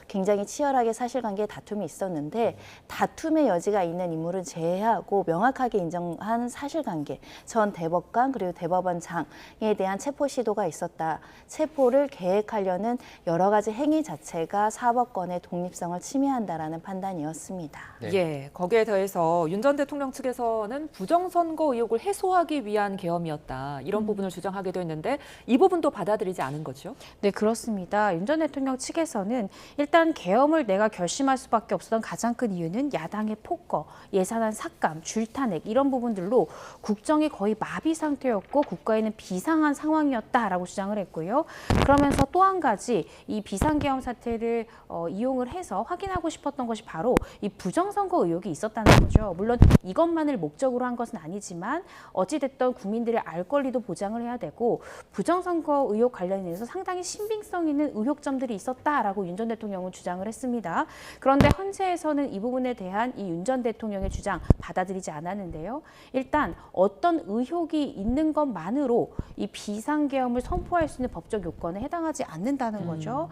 굉장히 치열하게 사실관계에 다툼이 있었는데 다툼의 여지가 있는 인물은 제외하고 명확하게 인정한 사실관계 전 대법관 그리고 대법원장에 대한 체포 시도가 있었다. 체포를 계획하려는 여러 가지 행위 자체가 사법권의 독립성을 침해한다라는 판단이었습니다. 네. 예, 거기에 더해서 윤 전 대통령 측에서는 부정선거 의혹을 해소하기 위한 계엄이었다. 이런 부분을 주장하기도 했는데 이 부분도 받아들이지 않은 거죠? 네, 그렇습니다. 윤 전 대통령 측에서는 일단 계엄을 내가 결심할 수밖에 없었던 가장 큰 이유는 야당의 폭거, 예산안 삭감, 줄탄핵 이런 부분들로 국정이 거의 마비 상태였고 국가에는 비상한 상황이었다라고 주장을 했고요. 그러면서 또 한 가지 이 비상계엄 사태를 이용을 해서 확인하고 싶었던 것이 바로 이 부정선거 의혹이 있었다는 거죠. 물론 이것만을 목적으로 한 것은 아니지만 어찌됐든 국민들의 알 권리도 보장을 해야 되고 부정선거 의혹 관련해서 상당히 신빙성 있는 의혹점들이 있었다라고 윤 전 대통령은 주장을 했습니다. 그런데 헌재에서는 이 부분에 대한 이 윤 전 대통령의 주장 받아들이지 않았는데요. 일단 어떤 의혹이 있는 것만으로 이 비상계엄을 선포할 수 있는 법적 요건에 해당하지 않는다는 거죠.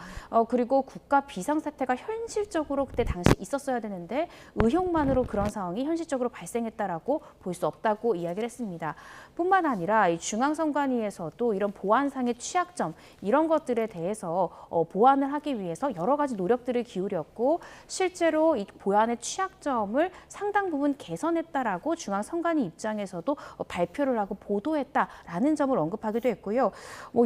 그리고 국가 비상사태가 현실적으로 그때 당시 있었어야 되는데 의혹만으로 그런 상황이 현실적으로 발생했다라고 볼 수 없다고 이야기를 했습니다. 뿐만 아니라 이 중앙선관위에서도 이런 보안상의 취약점 이런 것들에 대해서 보완을 하기 위해서 여러 가지 노력들을 기울였고 실제로 이 보안의 취약점을 상당 부분 개선했다라고 중앙선관위 입장에서도 발표를 하고 보도했다라는 점을 언급하기도 했고요.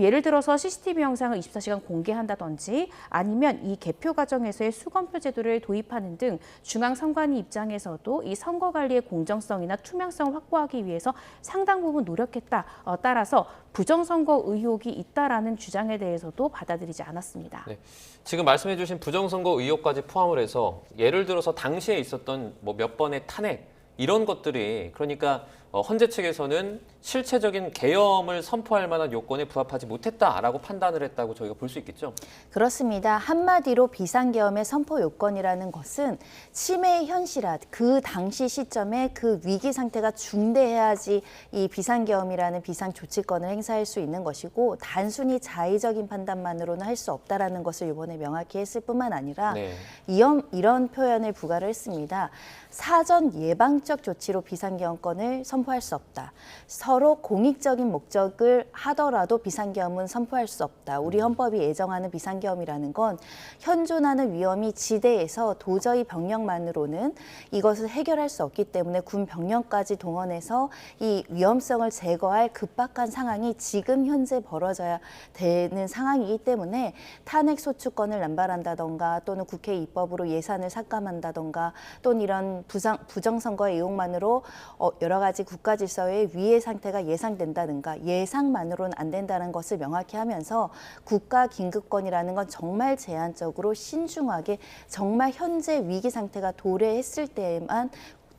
예를 들어서 CCTV 영상을 24시간 공개한다든지 아니면 이 개표 과정에서의 수검표 제도를 도입하는 등 중앙선관위 입장에서도 이 선거관리의 공정성이나 투명성을 확보하기 위해서 상당 부분 노력했다. 따라서 부정선거 의혹이 있다라는 주장에 대해서도 받아들이지 않았습니다. 네. 지금 말씀해 주신 부정선거 의혹까지 포함을 해서 예를 들어서 당시에 있었던 몇 번의 탄핵 이런 것들이 그러니까 헌재 측에서는 실체적인 계엄을 선포할 만한 요건에 부합하지 못했다라고 판단을 했다고 저희가 볼 수 있겠죠? 그렇습니다. 한마디로 비상계엄의 선포 요건이라는 것은 치매의 현실화, 그 당시 시점에 그 위기 상태가 중대해야지 이 비상계엄이라는 비상조치권을 행사할 수 있는 것이고 단순히 자의적인 판단만으로는 할 수 없다라는 것을 이번에 명확히 했을 뿐만 아니라 네. 이런 표현을 부과를 했습니다. 사전 예방적 조치로 비상계엄권을 선포할 수 없다. 서로 공익적인 목적을 하더라도 비상계엄은 선포할 수 없다. 우리 헌법이 예정하는 비상계엄이라는 건 현존하는 위험이 지대해서 도저히 병력만으로는 이것을 해결할 수 없기 때문에 군 병력까지 동원해서 이 위험성을 제거할 급박한 상황이 지금 현재 벌어져야 되는 상황이기 때문에 탄핵 소추권을 남발한다던가 또는 국회 입법으로 예산을 삭감한다던가 또는 이런 부정선거의 의혹만으로 여러 가지 국가 질서의 위해 상태가 예상된다든가 예상만으로는 안 된다는 것을 명확히 하면서 국가 긴급권이라는 건 정말 제한적으로 신중하게 정말 현재 위기 상태가 도래했을 때에만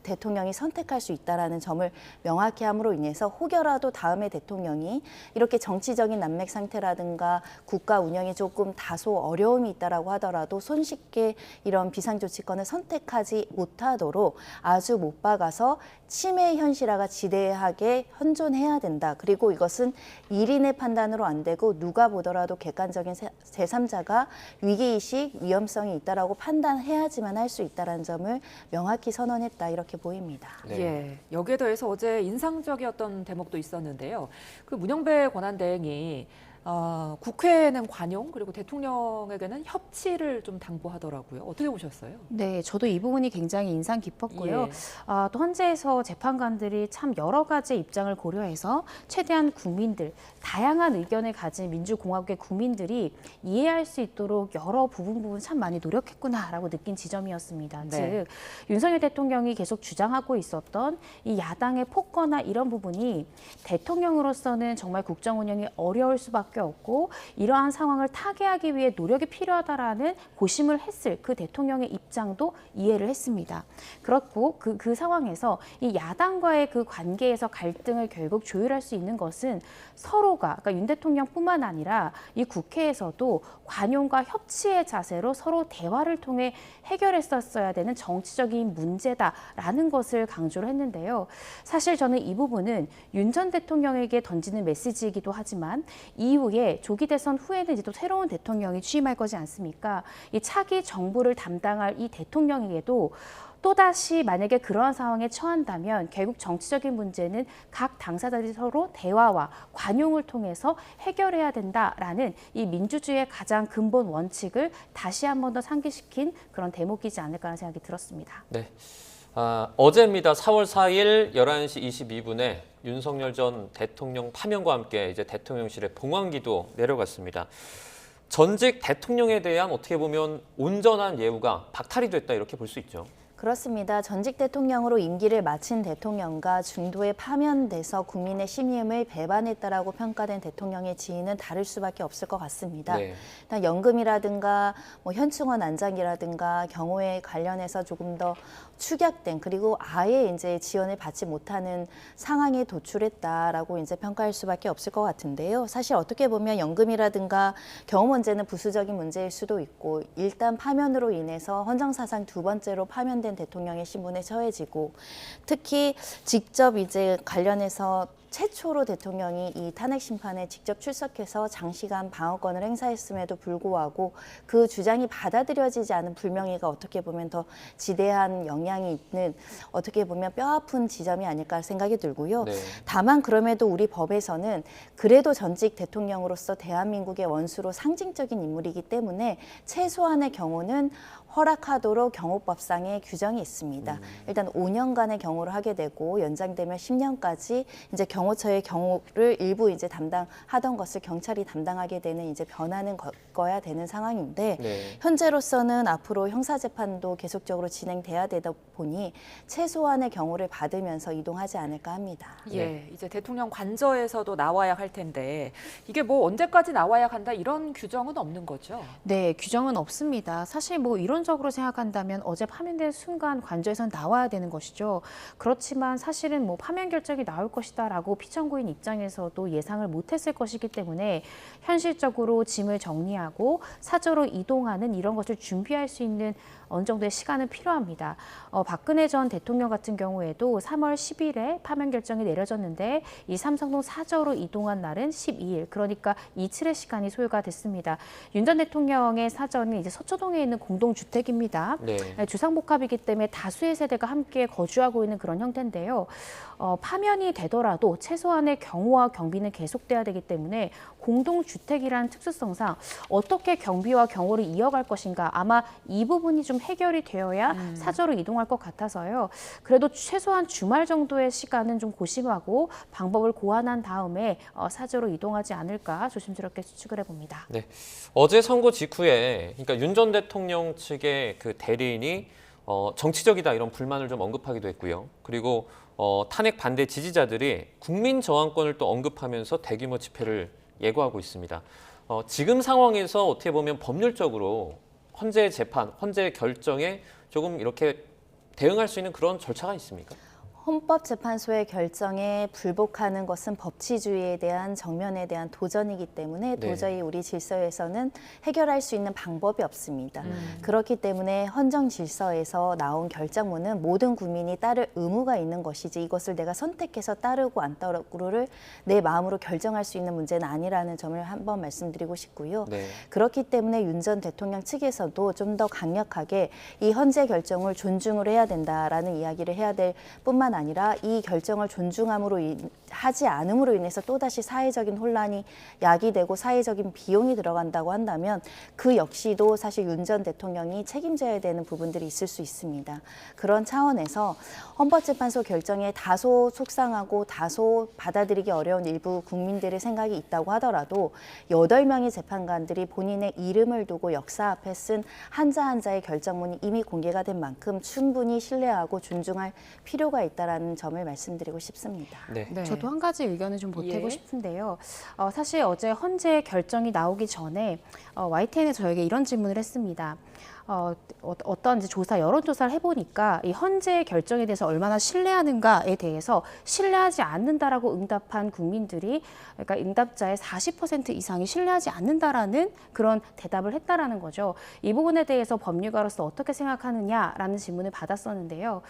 대통령이 선택할 수 있다는 점을 명확히 함으로 인해서 혹여라도 다음에 대통령이 이렇게 정치적인 난맥 상태라든가 국가 운영에 조금 다소 어려움이 있다라고 하더라도 손쉽게 이런 비상조치권을 선택하지 못하도록 아주 못 박아서 치매 현실화가 지대하게 현존해야 된다. 그리고 이것은 1인의 판단으로 안 되고 누가 보더라도 객관적인 제3자가 위기의식, 위험성이 있다라고 판단해야지만 할 수 있다는 점을 명확히 선언했다. 이렇게 보입니다. 네. 예, 여기에 더해서 어제 인상적이었던 대목도 있었는데요. 그 문영배 권한대행이 국회에는 관용 그리고 대통령에게는 협치를 좀 당부하더라고요. 어떻게 보셨어요? 네, 저도 이 부분이 굉장히 인상 깊었고요. 예. 또 헌재에서 재판관들이 참 여러 가지 입장을 고려해서 최대한 국민들, 다양한 의견을 가진 민주공화국의 국민들이 이해할 수 있도록 여러 부분 참 많이 노력했구나라고 느낀 지점이었습니다. 네. 즉, 윤석열 대통령이 계속 주장하고 있었던 이 야당의 폭거나 이런 부분이 대통령으로서는 정말 국정 운영이 어려울 수밖에 없고 이러한 상황을 타개하기 위해 노력이 필요하다라는 고심을 했을 그 대통령의 입장도 이해를 했습니다. 그렇고 그 상황에서 이 야당과의 그 관계에서 갈등을 결국 조율할 수 있는 것은 서로가 그러니까 윤 대통령뿐만 아니라 이 국회에서도 관용과 협치의 자세로 서로 대화를 통해 해결했었어야 되는 정치적인 문제다라는 것을 강조를 했는데요. 사실 저는 이 부분은 윤 전 대통령에게 던지는 메시지이기도 하지만 이후에 조기 대선 후에는 이제 또 새로운 대통령이 취임할 거지 않습니까? 이 차기 정부를 담당할 이 대통령에게도 또다시 만약에 그러한 상황에 처한다면 결국 정치적인 문제는 각 당사자들이 서로 대화와 관용을 통해서 해결해야 된다라는 이 민주주의의 가장 근본 원칙을 다시 한 번 더 상기시킨 그런 대목이지 않을까 하는 생각이 들었습니다. 네. 어제입니다. 4월 4일 11시 22분에 윤석열 전 대통령 파면과 함께 이제 대통령실에 봉황기도 내려갔습니다. 전직 대통령에 대한 어떻게 보면 온전한 예우가 박탈이 됐다 이렇게 볼 수 있죠. 그렇습니다. 전직 대통령으로 임기를 마친 대통령과 중도에 파면돼서 국민의 신임을 배반했다라고 평가된 대통령의 지위는 다를 수밖에 없을 것 같습니다. 네. 일단 연금이라든가 현충원 안장이라든가 경호에 관련해서 조금 더 축약된 그리고 아예 이제 지원을 받지 못하는 상황에 도출했다라고 이제 평가할 수밖에 없을 것 같은데요. 사실 어떻게 보면 연금이라든가 경호 문제는 부수적인 문제일 수도 있고 일단 파면으로 인해서 헌정사상 두 번째로 파면된 대통령의 신분에 처해지고 특히 직접 이제 관련해서 최초로 대통령이 이 탄핵 심판에 직접 출석해서 장시간 방어권을 행사했음에도 불구하고 그 주장이 받아들여지지 않은 불명예가 어떻게 보면 더 지대한 영향이 있는 어떻게 보면 뼈아픈 지점이 아닐까 생각이 들고요. 네. 다만 그럼에도 우리 법에서는 그래도 전직 대통령으로서 대한민국의 원수로 상징적인 인물이기 때문에 최소한의 경우는 허락하도록 경호법상의 규정이 있습니다. 일단 5년간의 경호를 하게 되고 연장되면 10년까지 이제 경호 경호처의 경호를 일부 이제 담당하던 것을 경찰이 담당하게 되는 이제 변화는 거야 되는 상황인데 네. 현재로서는 앞으로 형사재판도 계속적으로 진행돼야 되다 보니 최소한의 경호를 받으면서 이동하지 않을까 합니다. 예, 이제 대통령 관저에서도 나와야 할 텐데 이게 뭐 언제까지 나와야 한다 이런 규정은 없는 거죠? 네, 규정은 없습니다. 사실 뭐 이론적으로 생각한다면 어제 파면된 순간 관저에선 나와야 되는 것이죠. 그렇지만 사실은 뭐 파면 결정이 나올 것이다라고 피청구인 입장에서도 예상을 못했을 것이기 때문에 현실적으로 짐을 정리하고 사저로 이동하는 이런 것을 준비할 수 있는 어느 정도의 시간은 필요합니다. 박근혜 전 대통령 같은 경우에도 3월 10일에 파면 결정이 내려졌는데 이 삼성동 사저로 이동한 날은 12일, 그러니까 이틀의 시간이 소요가 됐습니다. 윤 전 대통령의 사저는 이제 서초동에 있는 공동주택입니다. 네. 주상복합이기 때문에 다수의 세대가 함께 거주하고 있는 그런 형태인데요. 파면이 되더라도 최소한의 경호와 경비는 계속돼야 되기 때문에 공동주택이라는 특수성상 어떻게 경비와 경호를 이어갈 것인가, 아마 이 부분이 좀 해결이 되어야 사저로 이동할 것 같아서요. 그래도 최소한 주말 정도의 시간은 좀 고심하고 방법을 고안한 다음에 사저로 이동하지 않을까 조심스럽게 추측을 해봅니다. 네. 어제 선고 직후에 그러니까 윤 전 대통령 측의 그 대리인이 정치적이다 이런 불만을 좀 언급하기도 했고요. 그리고 탄핵 반대 지지자들이 국민 저항권을 또 언급하면서 대규모 집회를 예고하고 있습니다. 지금 상황에서 어떻게 보면 법률적으로 헌재 재판, 헌재 결정에 조금 이렇게 대응할 수 있는 그런 절차가 있습니까? 헌법재판소의 결정에 불복하는 것은 법치주의에 대한 정면에 대한 도전이기 때문에 네. 도저히 우리 질서에서는 해결할 수 있는 방법이 없습니다. 그렇기 때문에 헌정 질서에서 나온 결정문은 모든 국민이 따를 의무가 있는 것이지 이것을 내가 선택해서 따르고 안 따르고를 내 마음으로 결정할 수 있는 문제는 아니라는 점을 한번 말씀드리고 싶고요. 네. 그렇기 때문에 윤 전 대통령 측에서도 좀 더 강력하게 이 헌재 결정을 존중을 해야 된다라는 이야기를 해야 될 뿐만 아니라 이 결정을 하지 않음으로 인해서 또다시 사회적인 혼란이 야기되고 사회적인 비용이 들어간다고 한다면 그 역시도 사실 윤 전 대통령이 책임져야 되는 부분들이 있을 수 있습니다. 그런 차원에서 헌법재판소 결정에 다소 속상하고 다소 받아들이기 어려운 일부 국민들의 생각이 있다고 하더라도 8명의 재판관들이 본인의 이름을 두고 역사 앞에 쓴 한자 한자의 결정문이 이미 공개가 된 만큼 충분히 신뢰하고 존중할 필요가 있다는 점을 말씀드리고 싶습니다. 네. 네. 저도 한 가지 의견을 좀 보태고 예. 싶은데요. 사실 어제 헌재 결정이 나오기 전에 YTN에 저에게 이런 질문을 했습니다. 어떤 이제 여론조사를 해보니까 이 헌재 결정에 대해서 얼마나 신뢰하는가에 대해서 신뢰하지 않는다라고 응답한 국민들이, 그러니까 응답자의 40% 이상이 신뢰하지 않는다라는 그런 대답을 했다라는 거죠. 이 부분에 대해서 법률가로서 어떻게 생각하느냐라는 질문을 받았었는데요.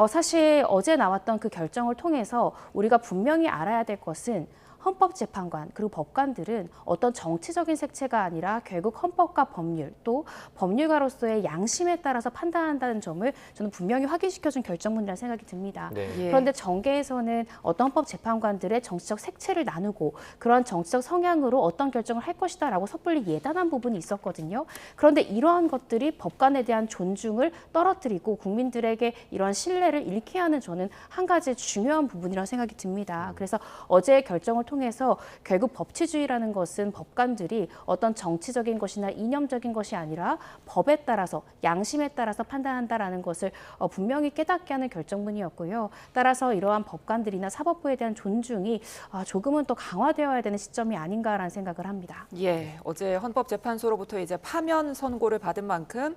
사실 어제 나왔던 그 결정을 통해서 우리가 분명히 알아야 될 것은 헌법재판관 그리고 법관들은 어떤 정치적인 색채가 아니라 결국 헌법과 법률 또 법률가로서의 양심에 따라서 판단한다는 점을 저는 분명히 확인시켜준 결정문이라는 생각이 듭니다. 네. 예. 그런데 정계에서는 어떤 헌법재판관들의 정치적 색채를 나누고 그런 정치적 성향으로 어떤 결정을 할 것이다라고 섣불리 예단한 부분이 있었거든요. 그런데 이러한 것들이 법관에 대한 존중을 떨어뜨리고 국민들에게 이러한 신뢰를 잃게 하는 저는 한 가지 중요한 부분이라고 생각이 듭니다. 그래서 어제의 결정을 통해서 결국 법치주의라는 것은 법관들이 어떤 정치적인 것이나 이념적인 것이 아니라 법에 따라서 양심에 따라서 판단한다라는 것을 분명히 깨닫게 하는 결정문이었고요. 따라서 이러한 법관들이나 사법부에 대한 존중이 조금은 더 강화되어야 되는 시점이 아닌가라는 생각을 합니다. 예, 어제 헌법재판소로부터 이제 파면 선고를 받은 만큼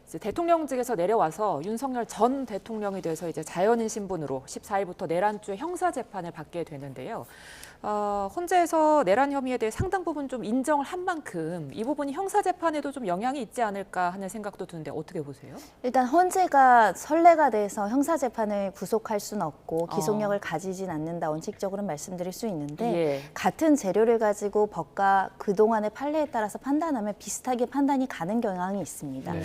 이제 대통령직에서 내려와서 윤석열 전 대통령이 돼서 이제 자연인 신분으로 14일부터 내란죄 형사 재판을 받게 되는데요. 헌재에서 내란 혐의에 대해 상당 부분 좀 인정을 한 만큼 이 부분이 형사 재판에도 좀 영향이 있지 않을까 하는 생각도 드는데 어떻게 보세요? 일단 헌재가 선례가 돼서 형사 재판을 구속할 수는 없고 기속력을 가지진 않는다 원칙적으로는 말씀드릴 수 있는데 예. 같은 재료를 가지고 법과 그동안의 판례에 따라서 판단하면 비슷하게 판단이 가는 경향이 있습니다. 네.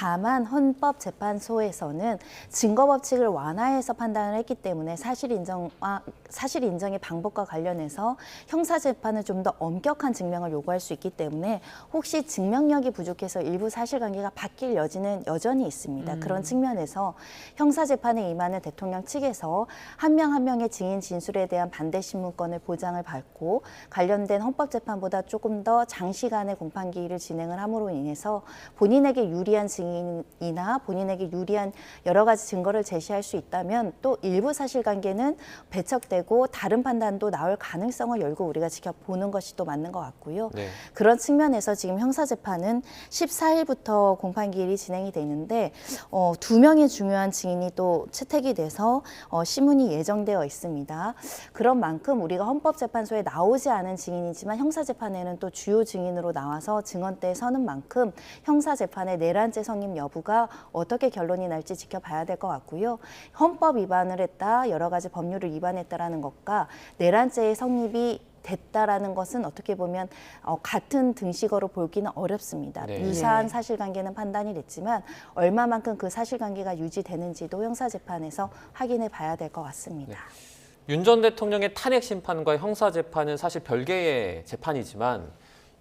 다만 헌법재판소에서는 증거법칙을 완화해서 판단을 했기 때문에 사실 인정의 방법과 관련해서 형사재판은 좀 더 엄격한 증명을 요구할 수 있기 때문에 혹시 증명력이 부족해서 일부 사실관계가 바뀔 여지는 여전히 있습니다. 그런 측면에서 형사재판에 임하는 대통령 측에서 한 명 한 명의 증인 진술에 대한 반대 신문권을 보장을 받고 관련된 헌법재판보다 조금 더 장시간의 공판기일을 진행을 함으로 인해서 본인에게 유리한 증인이나 본인에게 유리한 여러 가지 증거를 제시할 수 있다면 또 일부 사실관계는 배척되고 다른 판단도 나올 가능성을 열고 우리가 지켜보는 것이 또 맞는 것 같고요. 네. 그런 측면에서 지금 형사재판은 14일부터 공판기일이 진행이 되는데 2명의 중요한 증인이 또 채택이 돼서 심문이 예정되어 있습니다. 그런 만큼 우리가 헌법재판소에 나오지 않은 증인이지만 형사재판에는 또 주요 증인으로 나와서 증언대에 서는 만큼 형사재판의 내란죄 성립 여부가 어떻게 결론이 날지 지켜봐야 될 것 같고요. 헌법 위반을 했다, 여러 가지 법률을 위반했다라는 것과 내란죄의 성립이 됐다라는 것은 어떻게 보면 같은 등식어로 보기는 어렵습니다. 네. 유사한 사실관계는 판단이 됐지만 얼마만큼 그 사실관계가 유지되는지도 형사재판에서 확인해 봐야 될 것 같습니다. 윤 전 대통령의 탄핵 심판과 형사 재판은 사실 별개의 재판이지만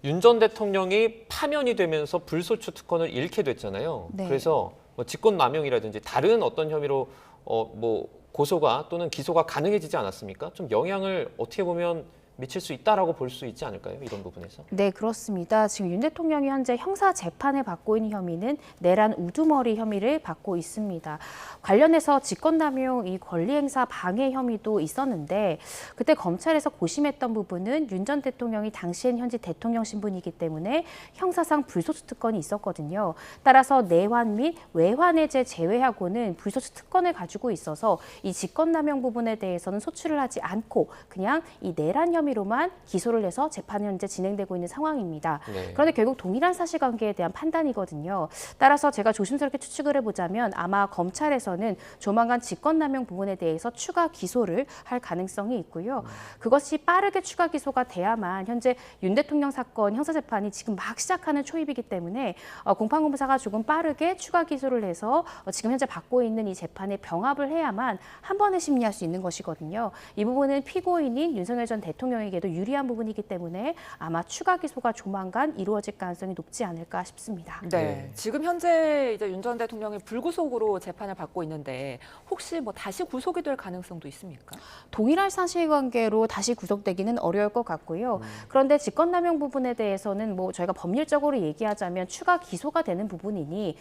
윤 전 대통령이 파면이 되면서 불소추 특권을 잃게 됐잖아요. 네. 그래서 뭐 직권남용이라든지 다른 어떤 혐의로 뭐 고소가 또는 기소가 가능해지지 않았습니까? 좀 영향을 어떻게 보면 미칠 수 있다라고 볼 수 있지 않을까요? 이런 부분에서. 네, 그렇습니다. 지금 윤 대통령이 현재 형사 재판을 받고 있는 혐의는 내란 우두머리 혐의를 받고 있습니다. 관련해서 직권남용 이 권리행사 방해 혐의도 있었는데 그때 검찰에서 고심했던 부분은 윤 전 대통령이 당시엔 현재 대통령 신분이기 때문에 형사상 불소추 특권이 있었거든요. 따라서 내환 및 외환해제 제외하고는 불소추 특권을 가지고 있어서 이 직권남용 부분에 대해서는 소추를 하지 않고 그냥 이 내란 혐의로만 기소를 해서 재판이 현재 진행되고 있는 상황입니다. 네. 그런데 결국 동일한 사실관계에 대한 판단이거든요. 따라서 제가 조심스럽게 추측을 해보자면 아마 검찰에서는 조만간 직권남용 부분에 대해서 추가 기소를 할 가능성이 있고요. 그것이 빠르게 추가 기소가 돼야만 현재 윤 대통령 사건 형사재판이 지금 막 시작하는 초입이기 때문에 공판검사가 조금 빠르게 추가 기소를 해서 지금 현재 받고 있는 이 재판에 병합을 해야만 한 번에 심리할 수 있는 것이거든요. 이 부분은 피고인인 윤석열 전 대통령에게도 유리한 부분이기 때문에 아마 추가 기소가 조만간 이루어질 가능성이 높지 않을까 싶습니다. 네, 지금 현재 이제 윤 전 대통령이 불구속으로 재판을 받고 있는데 혹시 뭐 다시 구속이 될 가능성도 있습니까? 동일한 사실관계로 다시 구속되기는 어려울 것 같고요. 그런데 직권남용 부분에 대해서는 뭐 저희가 법률적으로 얘기하자면 추가 기소가 되는 부분이니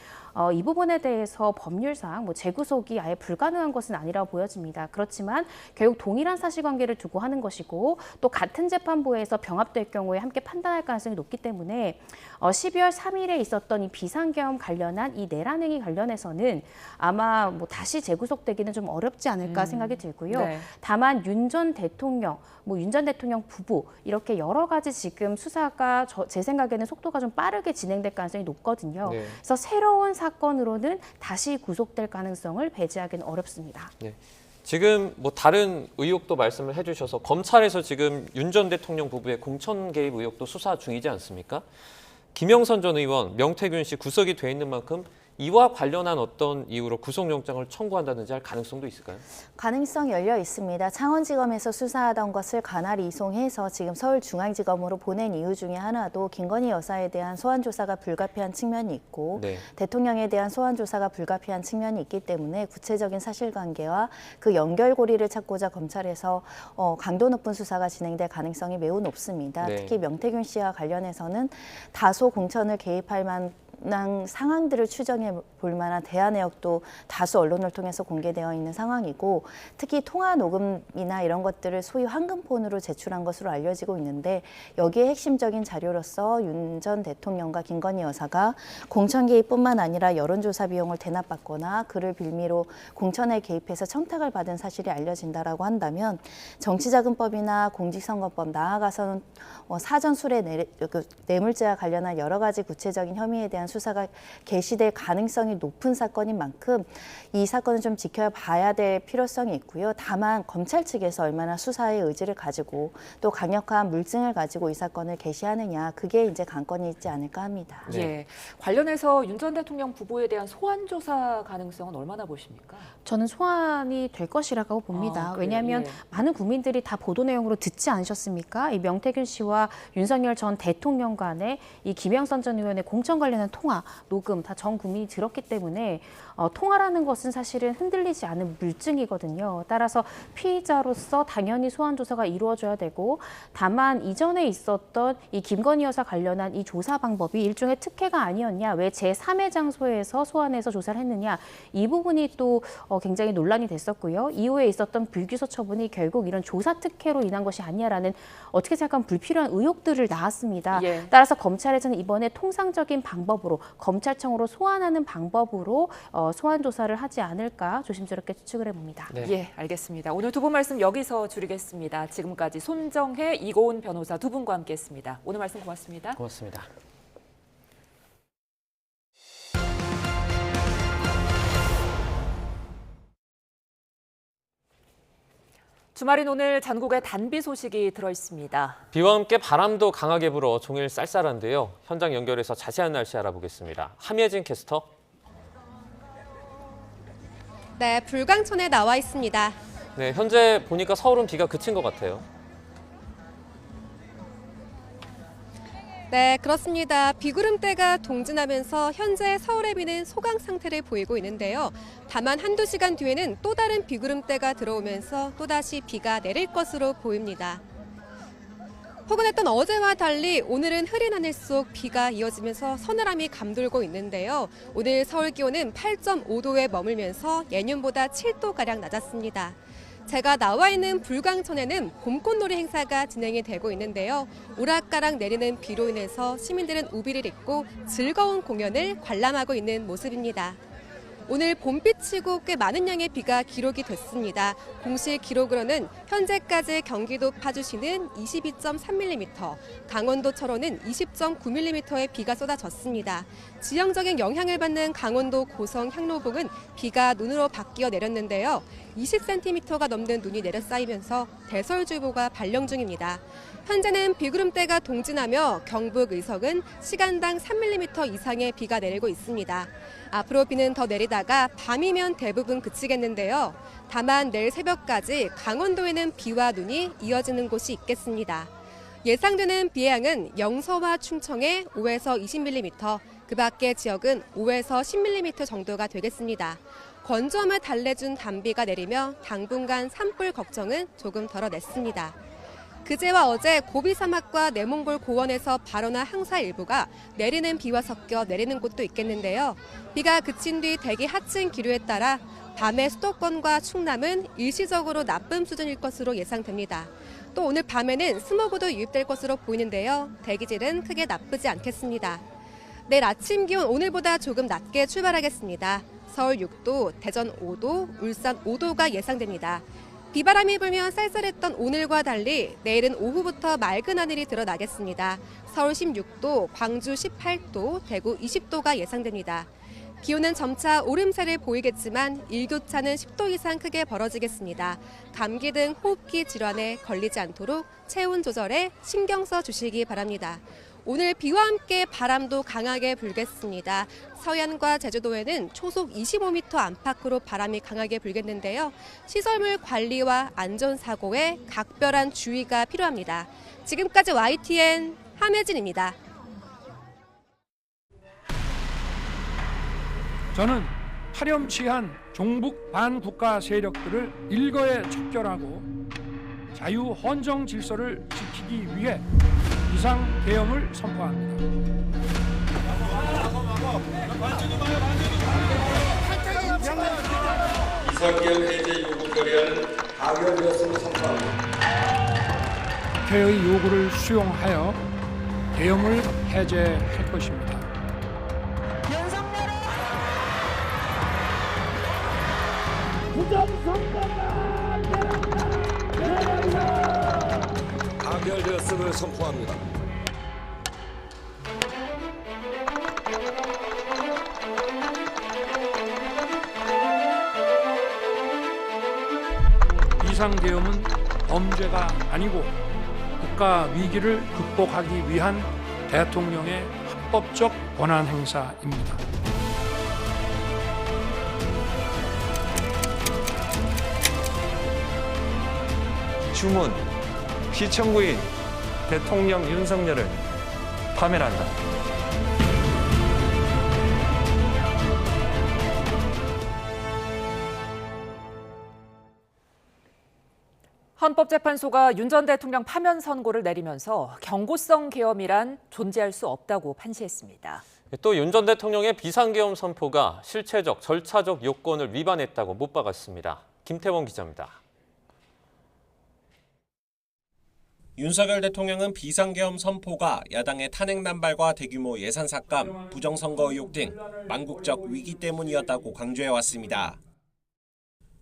이 부분에 대해서 법률상 뭐 재구속이 아예 불가능한 것은 아니라고 보여집니다. 그렇지만 결국 동일한 사실관계를 두고 하는 것이고 또 같은 재판부에서 병합될 경우에 함께 판단할 가능성이 높기 때문에 12월 3일에 있었던 이 비상계엄 관련한 이 내란행위 관련해서는 아마 뭐 다시 재구속되기는 좀 어렵지 않을까 생각이 들고요. 네. 다만 윤 전 대통령, 뭐 윤 전 대통령 부부 이렇게 여러 가지 지금 수사가 제 생각에는 속도가 좀 빠르게 진행될 가능성이 높거든요. 네. 그래서 새로운 사건으로는 다시 구속될 가능성을 배제하기는 어렵습니다. 네. 지금 뭐 다른 의혹도 말씀을 해주셔서 검찰에서 지금 윤 전 대통령 부부의 공천 개입 의혹도 수사 중이지 않습니까? 김영선 전 의원, 명태균 씨 구속이 돼 있는 만큼 이와 관련한 어떤 이유로 구속영장을 청구한다든지 할 가능성도 있을까요? 가능성 열려 있습니다. 창원지검에서 수사하던 것을 관할 이송해서 지금 서울중앙지검으로 보낸 이유 중에 하나도 김건희 여사에 대한 소환조사가 불가피한 측면이 있고 네. 대통령에 대한 소환조사가 불가피한 측면이 있기 때문에 구체적인 사실관계와 그 연결고리를 찾고자 검찰에서 강도 높은 수사가 진행될 가능성이 매우 높습니다. 네. 특히 명태균 씨와 관련해서는 다소 공천을 개입할 만한 상황들을 추정해 볼 만한 대화 내역도 다수 언론을 통해서 공개되어 있는 상황이고 특히 통화 녹음이나 이런 것들을 소위 황금폰으로 제출한 것으로 알려지고 있는데 여기에 핵심적인 자료로서 윤 전 대통령과 김건희 여사가 공천 개입뿐만 아니라 여론조사 비용을 대납받거나 그를 빌미로 공천에 개입해서 청탁을 받은 사실이 알려진다라고 한다면 정치자금법이나 공직선거법 나아가서는 사전 수뢰 뇌물죄와 관련한 여러 가지 구체적인 혐의에 대한 대한 수사가 개시될 가능성이 높은 사건인 만큼 이 사건은 좀 지켜봐야 될 필요성이 있고요. 다만 검찰 측에서 얼마나 수사의 의지를 가지고 또 강력한 물증을 가지고 이 사건을 개시하느냐, 그게 이제 관건이 있지 않을까 합니다. 네. 예. 관련해서 윤 전 대통령 부부에 대한 소환 조사 가능성은 얼마나 보십니까? 저는 소환이 될 것이라고 봅니다. 왜냐하면 많은 국민들이 다 보도 내용으로 듣지 않으셨습니까? 이 명태균 씨와 윤석열 전 대통령 간의 이 김영선 전 의원의 공천 관련한 통화, 녹음 다 전 국민이 들었기 때문에 통화라는 것은 사실은 흔들리지 않은 물증이거든요. 따라서 피의자로서 당연히 소환 조사가 이루어져야 되고, 다만 이전에 있었던 이 김건희 여사 관련한 이 조사 방법이 일종의 특혜가 아니었냐, 왜 제3의 장소에서 소환해서 조사를 했느냐, 이 부분이 또 굉장히 논란이 됐었고요. 이후에 있었던 불기소 처분이 결국 이런 조사 특혜로 인한 것이 아니냐라는 어떻게 생각하면 불필요한 의혹들을 낳았습니다. 따라서 검찰에서는 이번에 통상적인 방법으로 검찰청으로 소환하는 방법으로 소환 조사를 하지 않을까 조심스럽게 추측을 해봅니다. 네. 예, 알겠습니다. 오늘 두 분 말씀 여기서 줄이겠습니다. 지금까지 손정혜, 이고은 변호사 두 분과 함께했습니다. 오늘 말씀 고맙습니다. 고맙습니다. 주말인 오늘 전국에 단비 소식이 들어있습니다. 비와 함께 바람도 강하게 불어 종일 쌀쌀한데요. 현장 연결해서 자세한 날씨 알아보겠습니다. 함예진 캐스터. 네, 불광천에 나와 있습니다. 네, 현재 보니까 서울은 비가 그친 것 같아요. 네, 그렇습니다. 비구름대가 동진하면서 현재 서울의 비는 소강 상태를 보이고 있는데요. 다만 한두 시간 뒤에는 또 다른 비구름대가 들어오면서 또다시 비가 내릴 것으로 보입니다. 포근했던 어제와 달리 오늘은 흐린 하늘 속 비가 이어지면서 서늘함이 감돌고 있는데요. 오늘 서울 기온은 8.5도에 머물면서 예년보다 7도가량 낮았습니다. 제가 나와 있는 불광천에는 봄꽃놀이 행사가 진행이 되고 있는데요. 오락가락 내리는 비로 인해서 시민들은 우비를 입고 즐거운 공연을 관람하고 있는 모습입니다. 오늘 봄비치고 꽤 많은 양의 비가 기록이 됐습니다. 공식 기록으로는 현재까지 경기도 파주시는 22.3mm, 강원도 철원은 20.9mm의 비가 쏟아졌습니다. 지형적인 영향을 받는 강원도 고성 향로봉은 비가 눈으로 바뀌어 내렸는데요. 20cm가 넘는 눈이 내려 쌓이면서 대설주의보가 발령 중입니다. 현재는 비구름대가 동진하며 경북 의석은 시간당 3mm 이상의 비가 내리고 있습니다. 앞으로 비는 더 내리다가 밤이면 대부분 그치겠는데요. 다만 내일 새벽까지 강원도에는 비와 눈이 이어지는 곳이 있겠습니다. 예상되는 비의 양은 영서와 충청에 5에서 20mm, 그 밖의 지역은 5에서 10mm 정도가 되겠습니다. 건조함을 달래준 단비가 내리며 당분간 산불 걱정은 조금 덜어냈습니다. 그제와 어제 고비 사막과 내몽골 고원에서 발원한 황사 일부가 내리는 비와 섞여 내리는 곳도 있겠는데요. 비가 그친 뒤 대기 하층 기류에 따라 밤에 수도권과 충남은 일시적으로 나쁨 수준일 것으로 예상됩니다. 또 오늘 밤에는 스모그도 유입될 것으로 보이는데요. 대기질은 크게 나쁘지 않겠습니다. 내일 아침 기온 오늘보다 조금 낮게 출발하겠습니다. 서울 6도, 대전 5도, 울산 5도가 예상됩니다. 비바람이 불며 쌀쌀했던 오늘과 달리 내일은 오후부터 맑은 하늘이 드러나겠습니다. 서울 16도, 광주 18도, 대구 20도가 예상됩니다. 기온은 점차 오름세를 보이겠지만 일교차는 10도 이상 크게 벌어지겠습니다. 감기 등 호흡기 질환에 걸리지 않도록 체온 조절에 신경 써 주시기 바랍니다. 오늘 비와 함께 바람도 강하게 불겠습니다. 서해안과 제주도에는 초속 25m 안팎으로 바람이 강하게 불겠는데요. 시설물 관리와 안전사고에 각별한 주의가 필요합니다. 지금까지 YTN 함혜진입니다. 저는 파렴치한 종북 반국가 세력들을 일거에 척결하고 자유 헌정 질서를 지키기 위해 비상계엄을 선포합니다. 비상계엄 해제 요구 결의안은 가결되었음을 선포합니다. 국회의 요구를 수용하여 계엄을 해제할 것입니다. 가결되었음을 선포합니다. 비상계엄은 범죄가 아니고 국가 위기를 극복하기 위한 대통령의 합법적 권한 행사입니다. 주문, 피청구인 대통령 윤석열을 파면한다. 헌법재판소가 윤 전 대통령 파면 선고를 내리면서 경고성 계엄이란 존재할 수 없다고 판시했습니다. 또 윤 전 대통령의 비상계엄 선포가 실체적, 절차적 요건을 위반했다고 못 박았습니다. 김태원 기자입니다. 윤석열 대통령은 비상계엄 선포가 야당의 탄핵 남발과 대규모 예산 삭감, 부정선거 의혹 등 망국적 위기 때문이었다고 강조해왔습니다.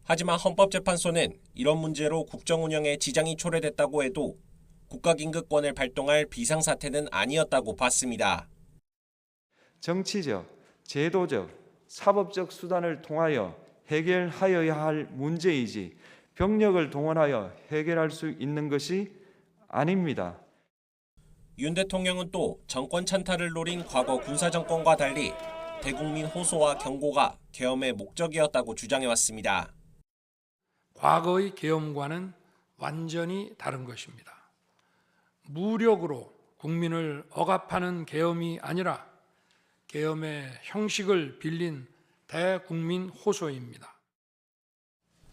하지만 헌법재판소는 이런 문제로 국정 운영에 지장이 초래됐다고 해도 국가긴급권을 발동할 비상사태는 아니었다고 봤습니다. 정치적, 제도적, 사법적 수단을 통하여 해결하여야 할 문제이지 병력을 동원하여 해결할 수 있는 것이 아닙니다. 윤 대통령은 또 정권 찬탈을 노린 과거 군사정권과 달리 대국민 호소와 경고가 계엄의 목적이었다고 주장해왔습니다. 과거의 계엄과는 완전히 다른 것입니다. 무력으로 국민을 억압하는 계엄이 아니라 계엄의 형식을 빌린 대국민 호소입니다.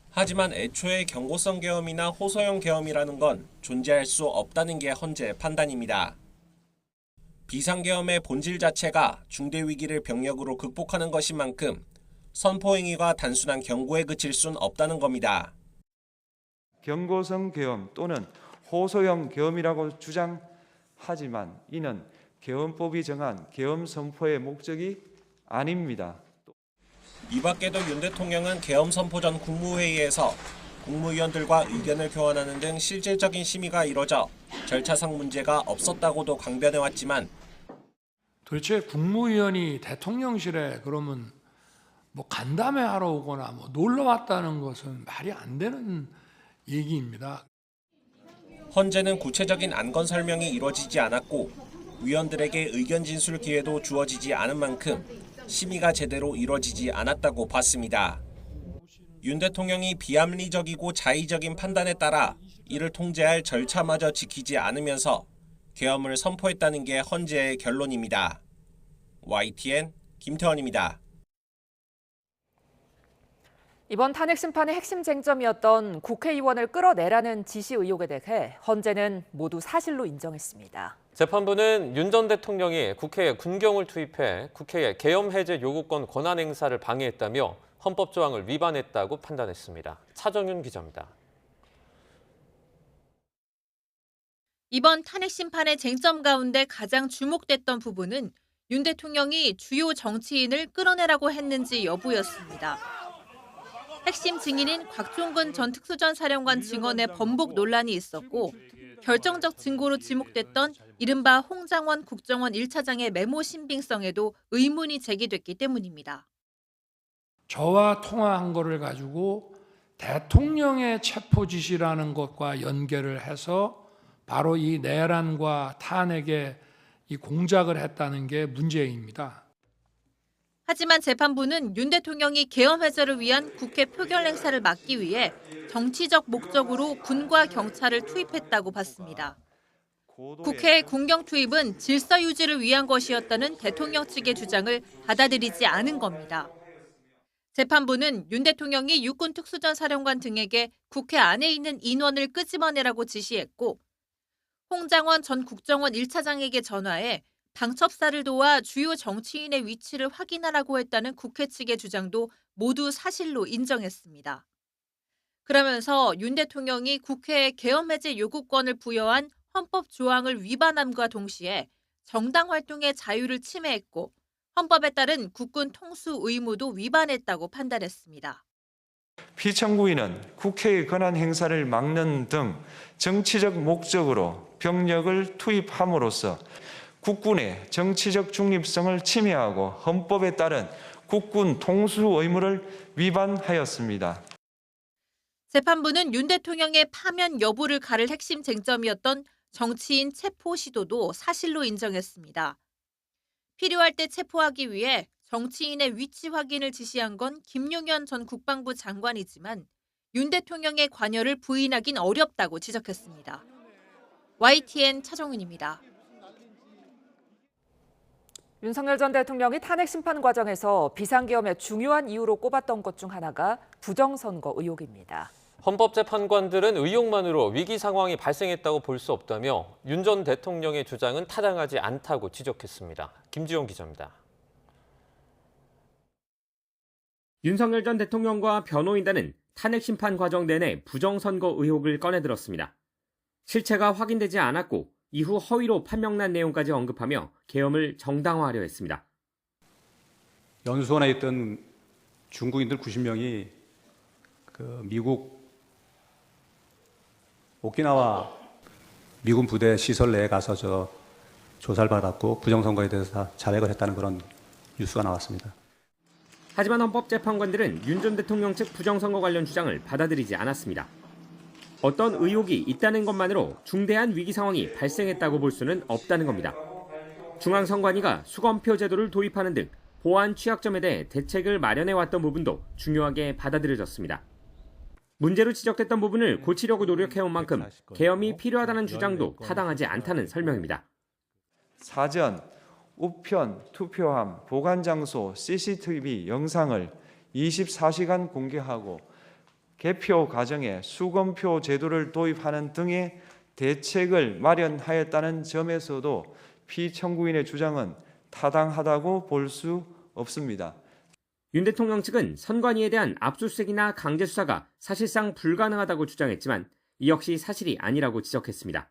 하지만 애초에 경고성 계엄이나 호소형 계엄이라는 건 존재할 수 없다는 게 헌재의 판단입니다. 비상계엄의 본질 자체가 중대위기를 병력으로 극복하는 것인 만큼 선포행위가 단순한 경고에 그칠 순 없다는 겁니다. 경고성 계엄 또는 호소형 계엄이라고 주장하지만 이는 계엄법이 정한 계엄 선포의 목적이 아닙니다. 이 밖에도 윤 대통령은 계엄 선포 전 국무회의에서 국무위원들과 의견을 교환하는 등 실질적인 심의가 이뤄져 절차상 문제가 없었다고도 강변해왔지만 도대체 국무위원이 대통령실에 그러면 뭐 간담회 하러 오거나 뭐 놀러 왔다는 것은 말이 안 되는 얘기입니다. 헌재는 구체적인 안건 설명이 이루어지지 않았고 위원들에게 의견 진술 기회도 주어지지 않은 만큼 심의가 제대로 이루어지지 않았다고 봤습니다. 윤 대통령이 비합리적이고 자의적인 판단에 따라 이를 통제할 절차마저 지키지 않으면서 계엄을 선포했다는 게 헌재의 결론입니다. YTN 김태원입니다. 이번 탄핵 심판의 핵심 쟁점이었던 국회의원을 끌어내라는 지시 의혹에 대해 헌재는 모두 사실로 인정했습니다. 재판부는 윤 전 대통령이 국회에 군경을 투입해 국회의 계엄 해제 요구권 권한 행사를 방해했다며 헌법 조항을 위반했다고 판단했습니다. 차정윤 기자입니다. 이번 탄핵 심판의 쟁점 가운데 가장 주목됐던 부분은 윤 대통령이 주요 정치인을 끌어내라고 했는지 여부였습니다. 핵심 증인인 곽종근 전 특수전사령관 증언의 번복 논란이 있었고 결정적 증거로 지목됐던 이른바 홍장원 국정원 1차장의 메모 신빙성에도 의문이 제기됐기 때문입니다. 저와 통화한 거를 가지고 대통령의 체포 지시라는 것과 연결을 해서 바로 이 내란과 탄핵에 이 공작을 했다는 게 문제입니다. 하지만 재판부는 윤 대통령이 계엄 해제를 위한 국회 표결 행사를 막기 위해 정치적 목적으로 군과 경찰을 투입했다고 봤습니다. 국회의 군경 투입은 질서 유지를 위한 것이었다는 대통령 측의 주장을 받아들이지 않은 겁니다. 재판부는 윤 대통령이 육군 특수전사령관 등에게 국회 안에 있는 인원을 끄집어내라고 지시했고 홍장원 전 국정원 1차장에게 전화해 방첩사를 도와 주요 정치인의 위치를 확인하라고 했다는 국회 측의 주장도 모두 사실로 인정했습니다. 그러면서 윤 대통령이 국회에 계엄 해제 요구권을 부여한 헌법 조항을 위반함과 동시에 정당 활동의 자유를 침해했고 헌법에 따른 국군 통수 의무도 위반했다고 판단했습니다. 피청구인은 국회의 권한 행사를 막는 등 정치적 목적으로 병력을 투입함으로써 국군의 정치적 중립성을 침해하고 헌법에 따른 국군 통수 의무를 위반하였습니다. 재판부는 윤 대통령의 파면 여부를 가를 핵심 쟁점이었던 정치인 체포 시도도 사실로 인정했습니다. 필요할 때 체포하기 위해 정치인의 위치 확인을 지시한 건 김용현 전 국방부 장관이지만 윤 대통령의 관여를 부인하긴 어렵다고 지적했습니다. YTN 차정은입니다. 윤석열 전 대통령이 탄핵 심판 과정에서 비상계엄의 중요한 이유로 꼽았던 것 중 하나가 부정선거 의혹입니다. 헌법재판관들은 의혹만으로 위기 상황이 발생했다고 볼 수 없다며 윤 전 대통령의 주장은 타당하지 않다고 지적했습니다. 김지용 기자입니다. 윤석열 전 대통령과 변호인단은 탄핵 심판 과정 내내 부정선거 의혹을 꺼내들었습니다. 실체가 확인되지 않았고 이후 허위로 판명난 내용까지 언급하며 계엄을 정당화하려 했습니다. 연수원에 있던 중국인들 90명이 미국 오키나와 미군 부대 시설 내에 가서 조사를 받았고 부정선거에 대해서 자백을 했다는 그런 뉴스가 나왔습니다. 하지만 헌법재판관들은 윤 전 대통령 측 부정선거 관련 주장을 받아들이지 않았습니다. 어떤 의혹이 있다는 것만으로 중대한 위기 상황이 발생했다고 볼 수는 없다는 겁니다. 중앙선관위가 수검표 제도를 도입하는 등 보안 취약점에 대해 대책을 마련해왔던 부분도 중요하게 받아들여졌습니다. 문제로 지적됐던 부분을 고치려고 노력해온 만큼 계엄이 필요하다는 주장도 타당하지 않다는 설명입니다. 사전, 우편, 투표함, 보관장소, CCTV 영상을 24시간 공개하고 개표 과정에 수검표 제도를 도입하는 등의 대책을 마련하였다는 점에서도 피청구인의 주장은 타당하다고 볼 수 없습니다. 윤 대통령 측은 선관위에 대한 압수수색이나 강제 수사가 사실상 불가능하다고 주장했지만 이 역시 사실이 아니라고 지적했습니다.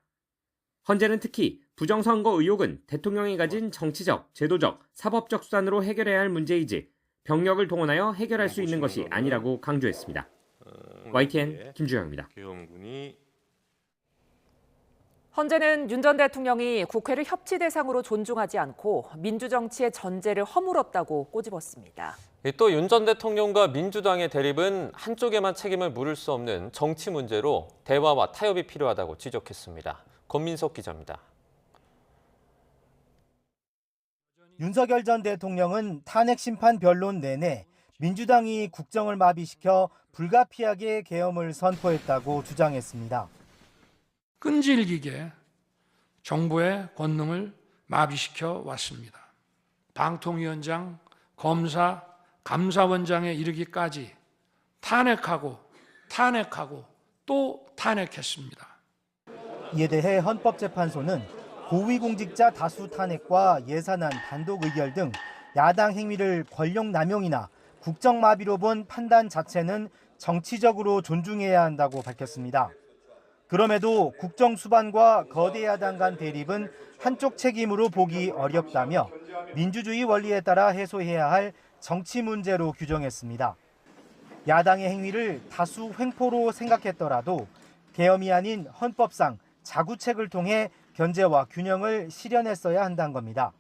헌재는 특히 부정선거 의혹은 대통령이 가진 정치적, 제도적, 사법적 수단으로 해결해야 할 문제이지 병력을 동원하여 해결할 수 있는 것이 아니라고 강조했습니다. YTN 김주영입니다. 헌재는 윤 전 대통령이 국회를 협치 대상으로 존중하지 않고 민주정치의 전제를 허물었다고 꼬집었습니다. 또 윤 전 대통령과 민주당의 대립은 한쪽에만 책임을 물을 수 없는 정치 문제로 대화와 타협이 필요하다고 지적했습니다. 권민석 기자입니다. 윤석열 전 대통령은 탄핵 심판 변론 내내 민주당이 국정을 마비시켜 불가피하게 계엄을 선포했다고 주장했습니다. 끈질기게 정부의 권능을 마비시켜 왔습니다. 방통위원장, 검사, 감사원장에 이르기까지 탄핵하고 또 탄핵했습니다. 이에 대해 헌법재판소는 고위공직자 다수 탄핵과 예산안 단독 의결 등 야당 행위를 권력 남용이나 국정 마비로 본 판단 자체는 정치적으로 존중해야 한다고 밝혔습니다. 그럼에도 국정 수반과 거대 야당 간 대립은 한쪽 책임으로 보기 어렵다며 민주주의 원리에 따라 해소해야 할 정치 문제로 규정했습니다. 야당의 행위를 다수 횡포로 생각했더라도 계엄이 아닌 헌법상 자구책을 통해 견제와 균형을 실현했어야 한다는 겁니다.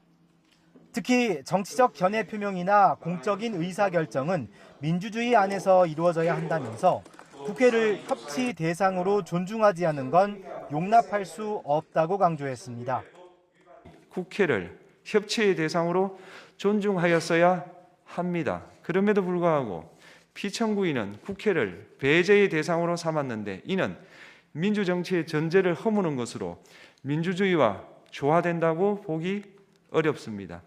특히 정치적 견해 표명이나 공적인 의사결정은 민주주의 안에서 이루어져야 한다면서 국회를 협치 대상으로 존중하지 않는 건 용납할 수 없다고 강조했습니다. 국회를 협치의 대상으로 존중하였어야 합니다. 그럼에도 불구하고 피청구인은 국회를 배제의 대상으로 삼았는데 이는 민주정치의 전제를 허무는 것으로 민주주의와 조화된다고 보기 어렵습니다.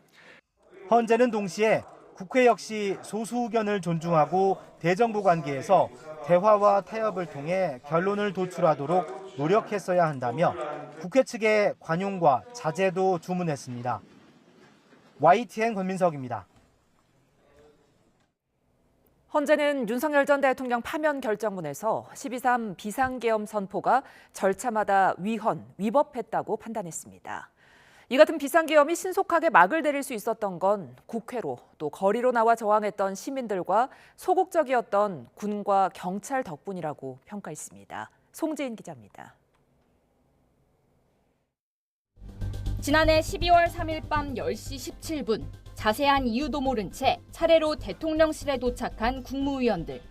헌재는 동시에 국회 역시 소수 의견을 존중하고 대정부 관계에서 대화와 타협을 통해 결론을 도출하도록 노력했어야 한다며 국회 측의 관용과 자제도 주문했습니다. YTN 권민석입니다. 헌재는 윤석열 전 대통령 파면 결정문에서 12.3 비상계엄 선포가 절차마다 위법했다고 판단했습니다. 이 같은 비상계엄이 신속하게 막을 내릴 수 있었던 건 국회로 또 거리로 나와 저항했던 시민들과 소극적이었던 군과 경찰 덕분이라고 평가했습니다. 송지인 기자입니다. 지난해 12월 3일 밤 10시 17분 자세한 이유도 모른 채 차례로 대통령실에 도착한 국무위원들.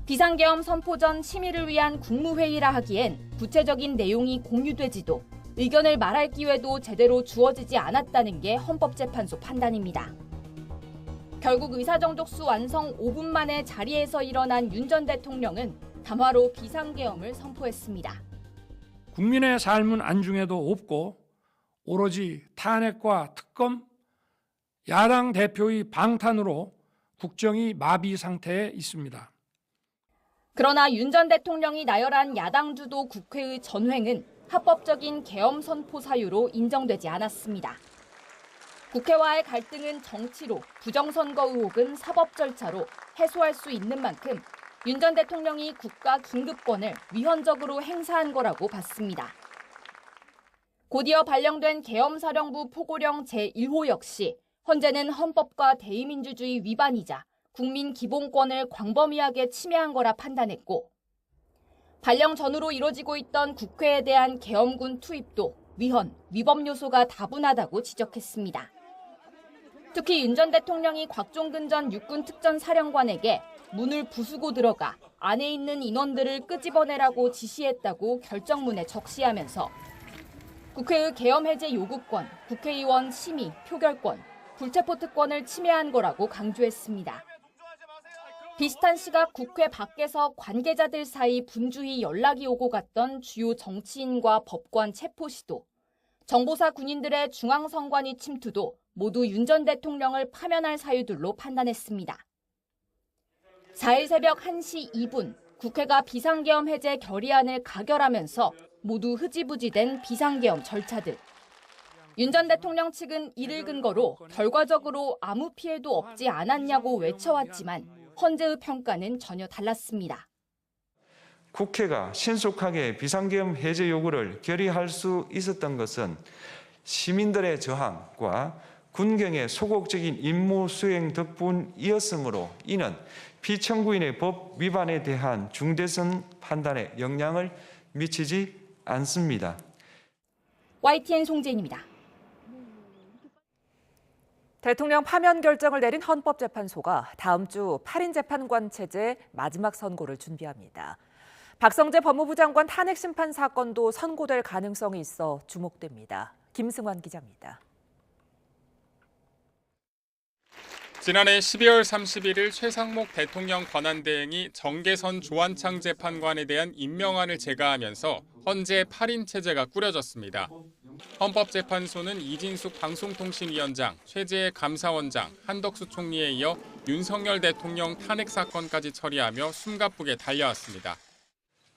비상계엄 선포 전 심의를 위한 국무회의라 하기엔 구체적인 내용이 공유되지도 의견을 말할 기회도 제대로 주어지지 않았다는 게 헌법재판소 판단입니다. 결국 의사정족수 완성 5분 만에 자리에서 일어난 윤 전 대통령은 담화로 비상계엄을 선포했습니다. 국민의 삶은 안중에도 없고 오로지 탄핵과 특검, 야당 대표의 방탄으로 국정이 마비 상태에 있습니다. 그러나 윤 전 대통령이 나열한 야당 주도 국회의 전횡은 합법적인 계엄 선포 사유로 인정되지 않았습니다. 국회와의 갈등은 정치로, 부정선거 의혹은 사법 절차로 해소할 수 있는 만큼 윤 전 대통령이 국가 긴급권을 위헌적으로 행사한 거라고 봤습니다. 곧이어 발령된 계엄사령부 포고령 제1호 역시 헌재는 헌법과 대의민주주의 위반이자 국민 기본권을 광범위하게 침해한 거라 판단했고, 발령 전후로 이뤄지고 있던 국회에 대한 계엄군 투입도 위헌, 위법 요소가 다분하다고 지적했습니다. 특히 윤 전 대통령이 곽종근 전 육군특전사령관에게 문을 부수고 들어가 안에 있는 인원들을 끄집어내라고 지시했다고 결정문에 적시하면서 국회의 계엄 해제 요구권, 국회의원 심의, 표결권, 불체포 특권을 침해한 거라고 강조했습니다. 비슷한 시각 국회 밖에서 관계자들 사이 분주히 연락이 오고 갔던 주요 정치인과 법관 체포 시도, 정보사 군인들의 중앙선관위 침투도 모두 윤 전 대통령을 파면할 사유들로 판단했습니다. 4일 새벽 1시 2분 국회가 비상계엄 해제 결의안을 가결하면서 모두 흐지부지된 비상계엄 절차들. 윤 전 대통령 측은 이를 근거로 결과적으로 아무 피해도 없지 않았냐고 외쳐왔지만 헌재의 평가는 전혀 달랐습니다. 국회가 신속하게 비상계엄 해제 요구를 결의할 수 있었던 것은 시민들의 저항과 군경의 소극적인 임무 수행 덕분이었으므로 이는 피청구인의 법 위반에 대한 중대성 판단에 영향을 미치지 않습니다. YTN 송재인입니다. 대통령 파면 결정을 내린 헌법재판소가 다음 주 8인 재판관 체제 마지막 선고를 준비합니다. 박성재 법무부 장관 탄핵 심판 사건도 선고될 가능성이 있어 주목됩니다. 김승환 기자입니다. 지난해 12월 31일 최상목 대통령 권한대행이 정계선 조한창 재판관에 대한 임명안을 제거하면서 헌재 8인 체제가 꾸려졌습니다. 헌법재판소는 이진숙 방송통신위원장, 최재해 감사원장, 한덕수 총리에 이어 윤석열 대통령 탄핵 사건까지 처리하며 숨가쁘게 달려왔습니다.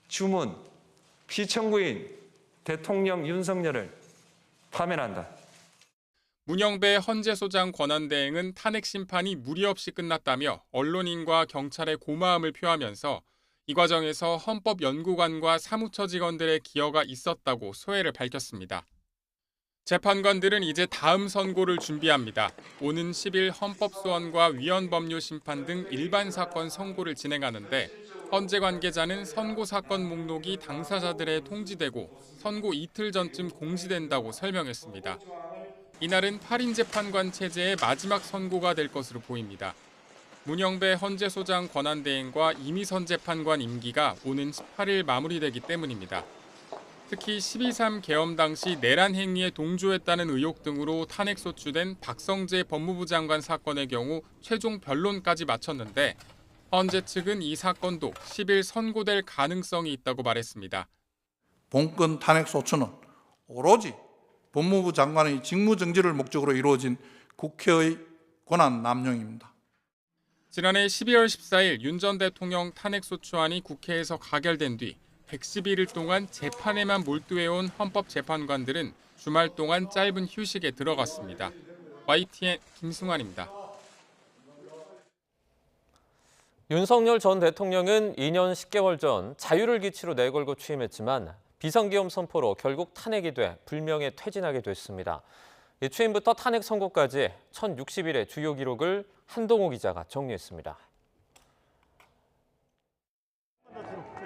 주문, 피청구인 대통령 윤석열을 파면한다. 문영배 헌재소장 권한대행은 탄핵 심판이 무리 없이 끝났다며 언론인과 경찰에 고마움을 표하면서 이 과정에서 헌법연구관과 사무처 직원들의 기여가 있었다고 소회를 밝혔습니다. 재판관들은 이제 다음 선고를 준비합니다. 오는 10일 헌법소원과 위헌법률심판 등 일반 사건 선고를 진행하는데 헌재 관계자는 선고 사건 목록이 당사자들에 통지되고 선고 이틀 전쯤 공지된다고 설명했습니다. 이날은 8인 재판관 체제의 마지막 선고가 될 것으로 보입니다. 문영배 헌재소장 권한대행과 이미선 재판관 임기가 오는 18일 마무리되기 때문입니다. 특히 12.3 계엄 당시 내란 행위에 동조했다는 의혹 등으로 탄핵 소추된 박성재 법무부 장관 사건의 경우 최종 변론까지 마쳤는데 헌재 측은 이 사건도 10일 선고될 가능성이 있다고 말했습니다. 본건 탄핵 소추는 오로지 법무부 장관의 직무정지를 목적으로 이루어진 국회의 권한 남용입니다. 지난해 12월 14일 윤 전 대통령 탄핵소추안이 국회에서 가결된 뒤 111일 동안 재판에만 몰두해온 헌법재판관들은 주말 동안 짧은 휴식에 들어갔습니다. YTN 김승환입니다. 윤석열 전 대통령은 2년 10개월 전 자유를 기치로 내걸고 취임했지만 비상계엄 선포로 결국 탄핵이 돼 불명예 퇴진하게 됐습니다. 취임부터 탄핵 선고까지 1060일의 주요 기록을 한동호 기자가 정리했습니다.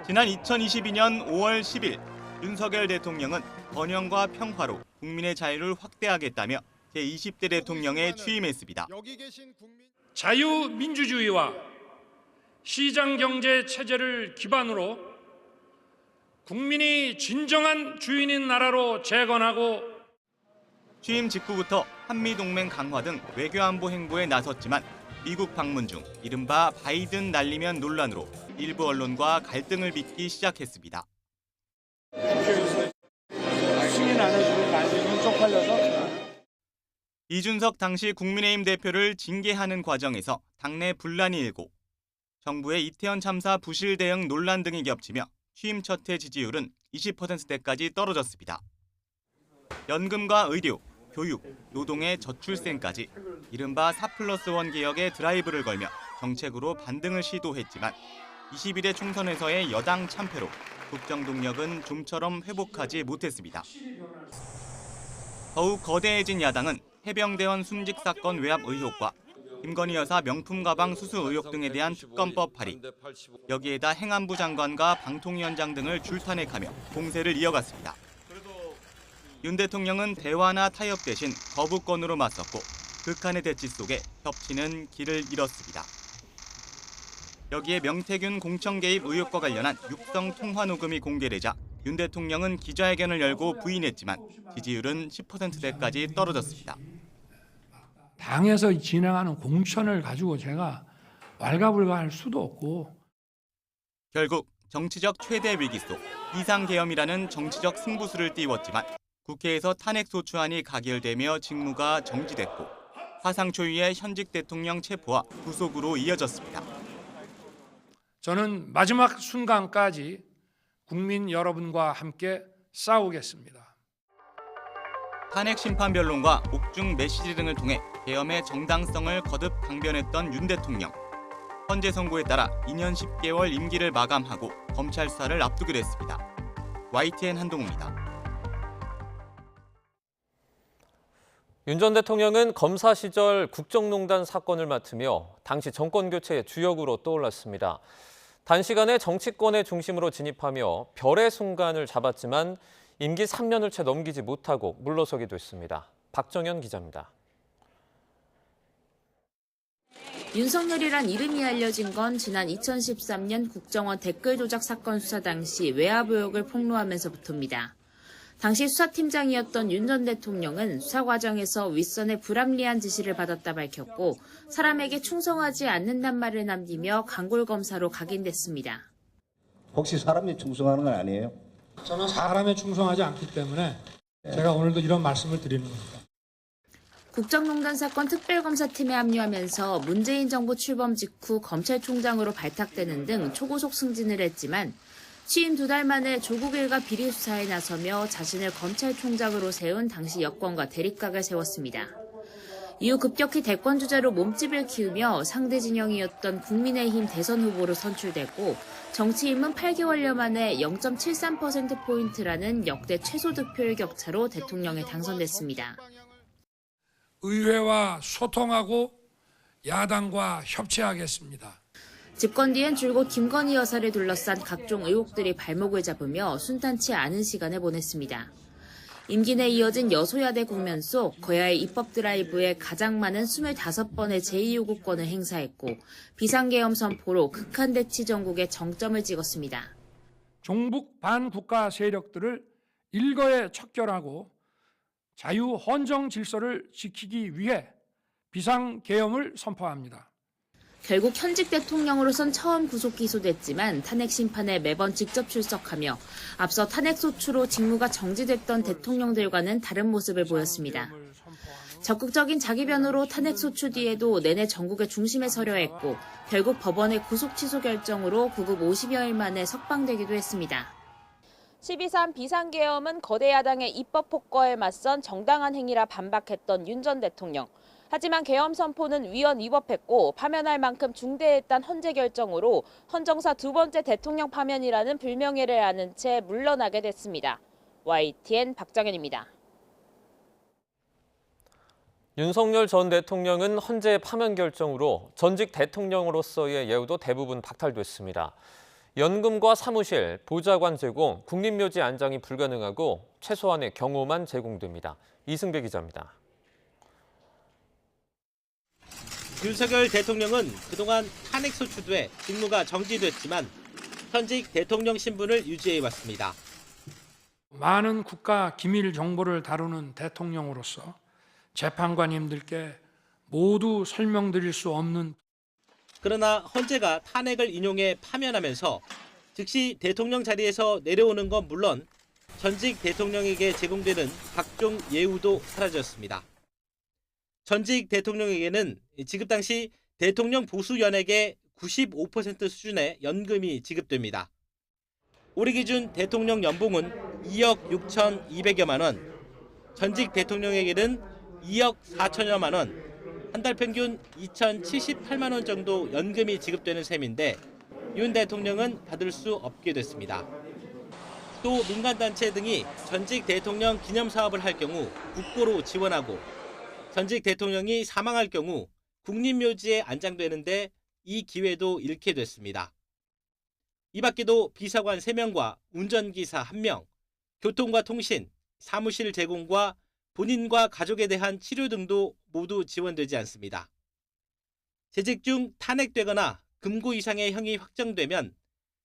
지난 2022년 5월 10일 윤석열 대통령은 번영과 평화로 국민의 자유를 확대하겠다며 제20대 대통령에 취임했습니다. 자유민주주의와 시장 경제 체제를 기반으로 국민이 진정한 주인인 나라로 재건하고 취임 직후부터 한미동맹 강화 등 외교안보 행보에 나섰지만 미국 방문 중 이른바 바이든 날리면 논란으로 일부 언론과 갈등을 빚기 시작했습니다. 승인 안 해주고 날리면 쪽팔려서. 이준석 당시 국민의힘 대표를 징계하는 과정에서 당내 분란이 일고 정부의 이태원 참사 부실 대응 논란 등이 겹치며 취임 첫 해 지지율은 20%대까지 떨어졌습니다. 연금과 의료, 교육, 노동의 저출생까지 이른바 4+1 개혁의 드라이브를 걸며 정책으로 반등을 시도했지만 21대 총선에서의 여당 참패로 국정 동력은 좀처럼 회복하지 못했습니다. 더욱 거대해진 야당은 해병대원 순직 사건 외압 의혹과 김건희 여사 명품 가방 수수 의혹 등에 대한 특검법 발의, 여기에다 행안부 장관과 방통위원장 등을 줄타넥하며 공세를 이어갔습니다. 윤 대통령은 대화나 타협 대신 거부권으로 맞섰고 극한의 대치 속에 협치는 길을 잃었습니다. 여기에 명태균 공천 개입 의혹과 관련한 육성 통화 녹음이 공개되자 윤 대통령은 기자회견을 열고 부인했지만 지지율은 10%대까지 떨어졌습니다. 당에서 진행하는 공천을 가지고 제가 왈가불가할 수도 없고. 결국 정치적 최대 위기 속 비상계엄이라는 정치적 승부수를 띄웠지만 국회에서 탄핵소추안이 가결되며 직무가 정지됐고 화상 초유의 현직 대통령 체포와 구속으로 이어졌습니다. 저는 마지막 순간까지 국민 여러분과 함께 싸우겠습니다. 탄핵 심판 변론과 옥중 메시지 등을 통해 계엄의 정당성을 거듭 강변했던 윤 대통령. 헌재 선고에 따라 2년 10개월 임기를 마감하고 검찰 수사를 앞두게 됐습니다. YTN 한동우입니다. 윤 전 대통령은 검사 시절 국정농단 사건을 맡으며 당시 정권 교체의 주역으로 떠올랐습니다. 단시간에 정치권의 중심으로 진입하며 별의 순간을 잡았지만 임기 3년을 채 넘기지 못하고 물러서기도 했습니다. 박정현 기자입니다. 윤석열이란 이름이 알려진 건 지난 2013년 국정원 댓글 조작 사건 수사 당시 외압 의혹을 폭로하면서부터입니다. 당시 수사팀장이었던 윤 전 대통령은 수사 과정에서 윗선의 불합리한 지시를 받았다 밝혔고 사람에게 충성하지 않는단 말을 남기며 강골검사로 각인됐습니다. 혹시 사람이 충성하는 건 아니에요? 저는 사람에 충성하지 않기 때문에 제가 오늘도 이런 말씀을 드리는 겁니다. 국정농단 사건 특별검사팀에 합류하면서 문재인 정부 출범 직후 검찰총장으로 발탁되는 등 초고속 승진을 했지만 취임 2달 만에 조국 일가 비리 수사에 나서며 자신을 검찰총장으로 세운 당시 여권과 대립각을 세웠습니다. 이후 급격히 대권 주자로 몸집을 키우며 상대 진영이었던 국민의힘 대선 후보로 선출됐고 정치 입문 8개월여 만에 0.73%포인트라는 역대 최소 득표율 격차로 대통령에 당선됐습니다. 의회와 소통하고 야당과 협치하겠습니다. 집권 뒤엔 줄곧 김건희 여사를 둘러싼 각종 의혹들이 발목을 잡으며 순탄치 않은 시간을 보냈습니다. 임기 내 이어진 여소야대 국면 속 거야의 입법 드라이브에 가장 많은 25번의 제2요구권을 행사했고 비상계엄 선포로 극한 대치 전국에 정점을 찍었습니다. 종북 반국가 세력들을 일거에 척결하고 자유 헌정 질서를 지키기 위해 비상계엄을 선포합니다. 결국 현직 대통령으로선 처음 구속 기소됐지만 탄핵 심판에 매번 직접 출석하며 앞서 탄핵 소추로 직무가 정지됐던 대통령들과는 다른 모습을 보였습니다. 적극적인 자기 변호로 탄핵 소추 뒤에도 내내 전국의 중심에 서려 했고 결국 법원의 구속 취소 결정으로 구급 50여일 만에 석방되기도 했습니다. 12.3 비상계엄은 거대 야당의 입법 폭거에 맞선 정당한 행위라 반박했던 윤 전 대통령. 하지만 계엄 선포는 위헌 위법했고 파면할 만큼 중대했단 헌재 결정으로 헌정사 두 번째 대통령 파면이라는 불명예를 안은 채 물러나게 됐습니다. YTN 박정현입니다. 윤석열 전 대통령은 헌재 파면 결정으로 전직 대통령으로서의 예우도 대부분 박탈됐습니다. 연금과 사무실, 보좌관 제공, 국립묘지 안장이 불가능하고 최소한의 경호만 제공됩니다. 이승배 기자입니다. 윤석열 대통령은 그동안 탄핵 소추돼 직무가 정지됐지만 현직 대통령 신분을 유지해왔습니다. 많은 국가 기밀 정보를 다루는 대통령으로서 재판관님들께 모두 설명드릴 수 없는 그러나 헌재가 탄핵을 인용해 파면하면서 즉시 대통령 자리에서 내려오는 건 물론 전직 대통령에게 제공되는 각종 예우도 사라졌습니다. 전직 대통령에게는 지급 당시 대통령 보수 연액의 95% 수준의 연금이 지급됩니다. 올해 기준 대통령 연봉은 2억 6,200여만 원, 전직 대통령에게는 2억 4천여만 원, 한 달 평균 2,078만 원 정도 연금이 지급되는 셈인데 윤 대통령은 받을 수 없게 됐습니다. 또 민간단체 등이 전직 대통령 기념사업을 할 경우 국고로 지원하고 전직 대통령이 사망할 경우 국립묘지에 안장되는데 이 기회도 잃게 됐습니다. 이 밖에도 비서관 3명과 운전기사 1명, 교통과 통신, 사무실 제공과 본인과 가족에 대한 치료 등도 모두 지원되지 않습니다. 재직 중 탄핵되거나 금고 이상의 형이 확정되면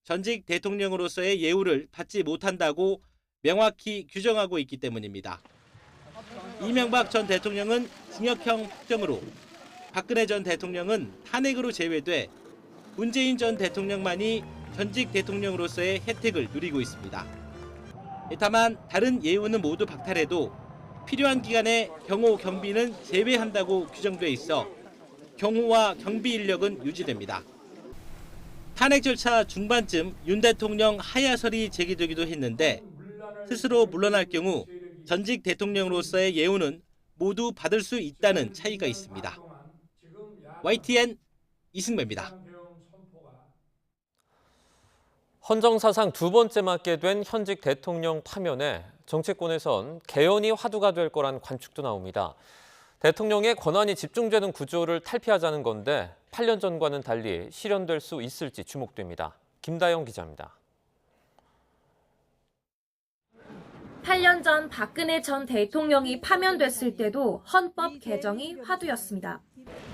전직 대통령으로서의 예우를 받지 못한다고 명확히 규정하고 있기 때문입니다. 이명박 전 대통령은 징역형 확정으로, 박근혜 전 대통령은 탄핵으로 제외돼 문재인 전 대통령만이 전직 대통령으로서의 혜택을 누리고 있습니다. 다만 다른 예우는 모두 박탈해도 필요한 기간에 경호 경비는 제외한다고 규정돼 있어 경호와 경비 인력은 유지됩니다. 탄핵 절차 중반쯤 윤 대통령 하야설이 제기되기도 했는데 스스로 물러날 경우 전직 대통령으로서의 예우는 모두 받을 수 있다는 차이가 있습니다. YTN 이승배입니다. 헌정사상 2번째 맞게 된 현직 대통령 파면에 정치권에선 개헌이 화두가 될 거란 관측도 나옵니다. 대통령의 권한이 집중되는 구조를 탈피하자는 건데 8년 전과는 달리 실현될 수 있을지 주목됩니다. 김다영 기자입니다. 8년 전 박근혜 전 대통령이 파면됐을 때도 헌법 개정이 화두였습니다.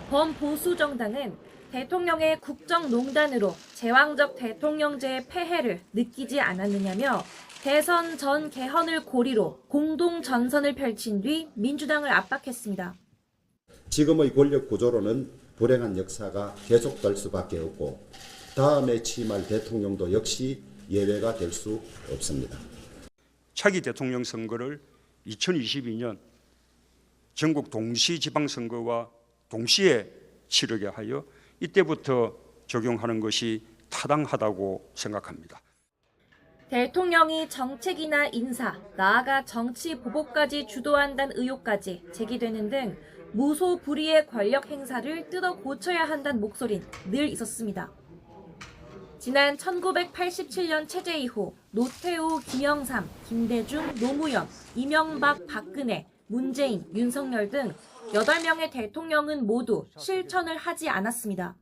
범보수 정당은 대통령의 국정농단으로 제왕적 대통령제의 폐해를 느끼지 않았느냐며 대선 전 개헌을 고리로 공동전선을 펼친 뒤 민주당을 압박했습니다. 지금의 권력 구조로는 불행한 역사가 계속될 수밖에 없고 다음에 취임할 대통령도 역시 예외가 될 수 없습니다. 차기 대통령 선거를 2022년 전국 동시 지방선거와 동시에 치르게 하여 이때부터 적용하는 것이 타당하다고 생각합니다. 대통령이 정책이나 인사, 나아가 정치 보복까지 주도한다는 의혹까지 제기되는 등 무소불위의 권력 행사를 뜯어 고쳐야 한다는 목소리는 늘 있었습니다. 지난 1987년 체제 이후 노태우, 김영삼, 김대중, 노무현, 이명박, 박근혜, 문재인, 윤석열 등 8명의 대통령은 모두 실천을 하지 않았습니다.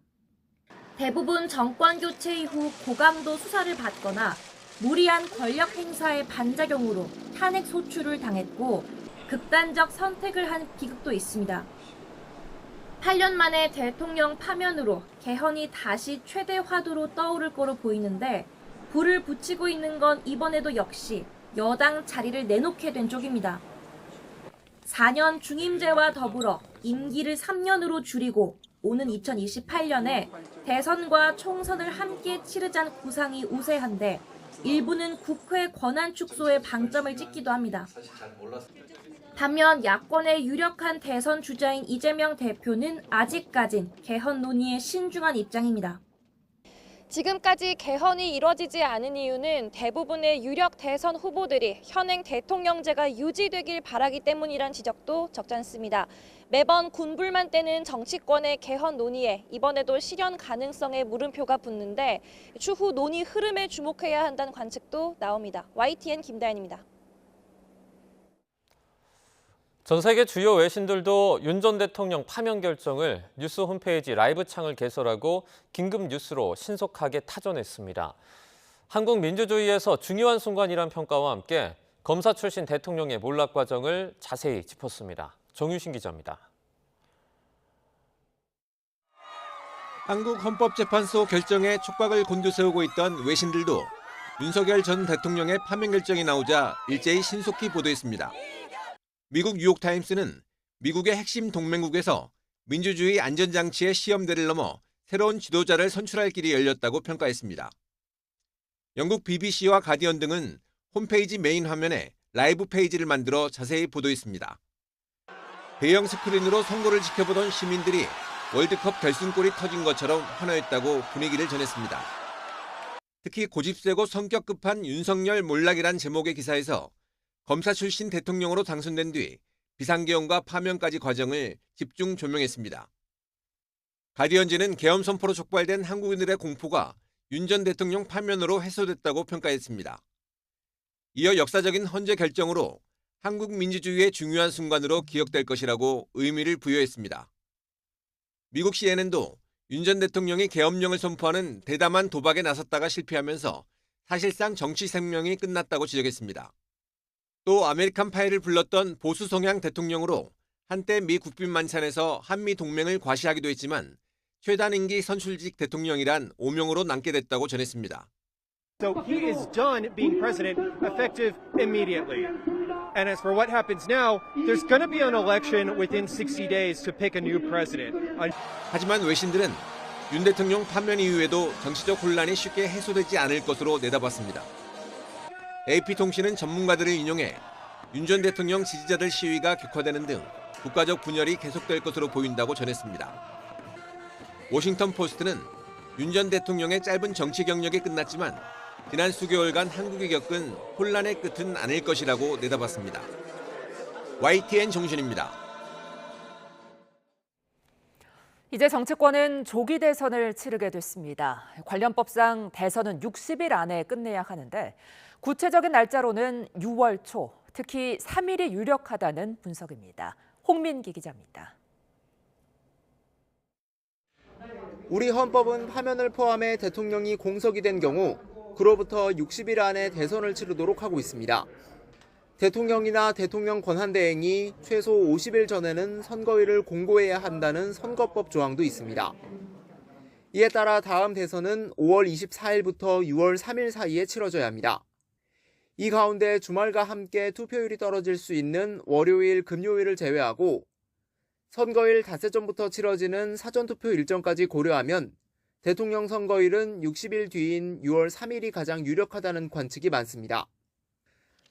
대부분 정권 교체 이후 고강도 수사를 받거나 무리한 권력 행사의 반작용으로 탄핵 소추를 당했고 극단적 선택을 한 비극도 있습니다. 8년 만에 대통령 파면으로 개헌이 다시 최대 화두로 떠오를 거로 보이는데 불을 붙이고 있는 건 이번에도 역시 여당 자리를 내놓게 된 쪽입니다. 4년 중임제와 더불어 임기를 3년으로 줄이고 오는 2028년에 대선과 총선을 함께 치르자는 구상이 우세한데 일부는 국회 권한 축소에 방점을 찍기도 합니다. 반면 야권의 유력한 대선 주자인 이재명 대표는 아직까진 개헌 논의에 신중한 입장입니다. 지금까지 개헌이 이뤄지지 않은 이유는 대부분의 유력 대선 후보들이 현행 대통령제가 유지되길 바라기 때문이란 지적도 적지 않습니다. 매번 군불만 떼는 정치권의 개헌 논의에 이번에도 실현 가능성에 물음표가 붙는데 추후 논의 흐름에 주목해야 한다는 관측도 나옵니다. YTN 김다현입니다. 전 세계 주요 외신들도 윤 전 대통령 파면 결정을 뉴스 홈페이지 라이브 창을 개설하고 긴급 뉴스로 신속하게 타전했습니다. 한국 민주주의에서 중요한 순간이란 평가와 함께 검사 출신 대통령의 몰락 과정을 자세히 짚었습니다. 정유신 기자입니다. 한국헌법재판소 결정에 촉각을 곤두세우고 있던 외신들도 윤석열 전 대통령의 파면 결정이 나오자 일제히 신속히 보도했습니다. 미국 뉴욕타임스는 미국의 핵심 동맹국에서 민주주의 안전장치의 시험대를 넘어 새로운 지도자를 선출할 길이 열렸다고 평가했습니다. 영국 BBC와 가디언 등은 홈페이지 메인 화면에 라이브 페이지를 만들어 자세히 보도했습니다. 대형 스크린으로 선거를 지켜보던 시민들이 월드컵 결승골이 터진 것처럼 환호했다고 분위기를 전했습니다. 특히 고집세고 성격 급한 윤석열 몰락이란 제목의 기사에서 검사 출신 대통령으로 당선된 뒤 비상계엄과 파면까지 과정을 집중 조명했습니다. 가디언지는 계엄 선포로 촉발된 한국인들의 공포가 윤 전 대통령 파면으로 해소됐다고 평가했습니다. 이어 역사적인 헌재 결정으로 한국 민주주의의 중요한 순간으로 기억될 것이라고 의미를 부여했습니다. 미국 CNN도 윤 전 대통령이 계엄령을 선포하는 대담한 도박에 나섰다가 실패하면서 사실상 정치 생명이 끝났다고 지적했습니다. 또 아메리칸 파이를 불렀던 보수 성향 대통령으로 한때 미 국빈 만찬에서 한미 동맹을 과시하기도 했지만 최단 임기 선출직 대통령이란 오명으로 남게 됐다고 전했습니다. So he is done being president effective immediately. And as for what happens now, there's going to be an election within 60 days to pick a new president. 하지만 외신들은 윤 대통령 파면 이후에도 정치적 혼란이 쉽게 해소되지 않을 것으로 내다봤습니다. AP통신은 전문가들을 인용해 윤 전 대통령 지지자들 시위가 격화되는 등 국가적 분열이 계속될 것으로 보인다고 전했습니다. 워싱턴 포스트는 윤 전 대통령의 짧은 정치 경력이 끝났지만 지난 수개월간 한국이 겪은 혼란의 끝은 아닐 것이라고 내다봤습니다. YTN 정준입니다. 이제 정치권은 조기 대선을 치르게 됐습니다. 관련 법상 대선은 60일 안에 끝내야 하는데 구체적인 날짜로는 6월 초, 특히 3일이 유력하다는 분석입니다. 홍민기 기자입니다. 우리 헌법은 파면을 포함해 대통령이 공석이 된 경우 그로부터 60일 안에 대선을 치르도록 하고 있습니다. 대통령이나 대통령 권한대행이 최소 50일 전에는 선거일을 공고해야 한다는 선거법 조항도 있습니다. 이에 따라 다음 대선은 5월 24일부터 6월 3일 사이에 치러져야 합니다. 이 가운데 주말과 함께 투표율이 떨어질 수 있는 월요일, 금요일을 제외하고 선거일 닷새 전부터 치러지는 사전투표 일정까지 고려하면 대통령 선거일은 60일 뒤인 6월 3일이 가장 유력하다는 관측이 많습니다.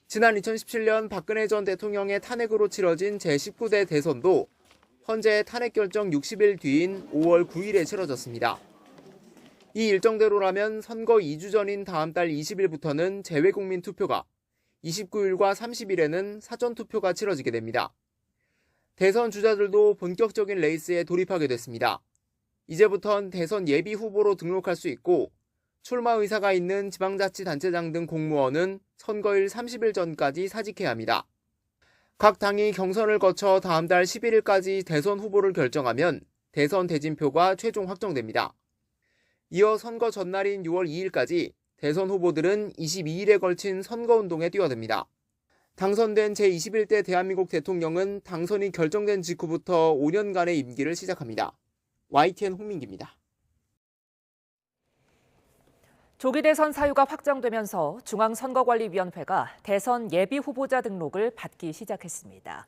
지난 2017년 박근혜 전 대통령의 탄핵으로 치러진 제19대 대선도 헌재 탄핵 결정 60일 뒤인 5월 9일에 치러졌습니다. 이 일정대로라면 선거 2주 전인 다음 달 20일부터는 재외국민 투표가, 29일과 30일에는 사전투표가 치러지게 됩니다. 대선 주자들도 본격적인 레이스에 돌입하게 됐습니다. 이제부턴 대선 예비 후보로 등록할 수 있고 출마 의사가 있는 지방자치단체장 등 공무원은 선거일 30일 전까지 사직해야 합니다. 각 당이 경선을 거쳐 다음 달 11일까지 대선 후보를 결정하면 대선 대진표가 최종 확정됩니다. 이어 선거 전날인 6월 2일까지 대선 후보들은 22일에 걸친 선거운동에 뛰어듭니다. 당선된 제21대 대한민국 대통령은 당선이 결정된 직후부터 5년간의 임기를 시작합니다. YTN 홍민기입니다. 조기 대선 사유가 확정되면서 중앙선거관리위원회가 대선 예비 후보자 등록을 받기 시작했습니다.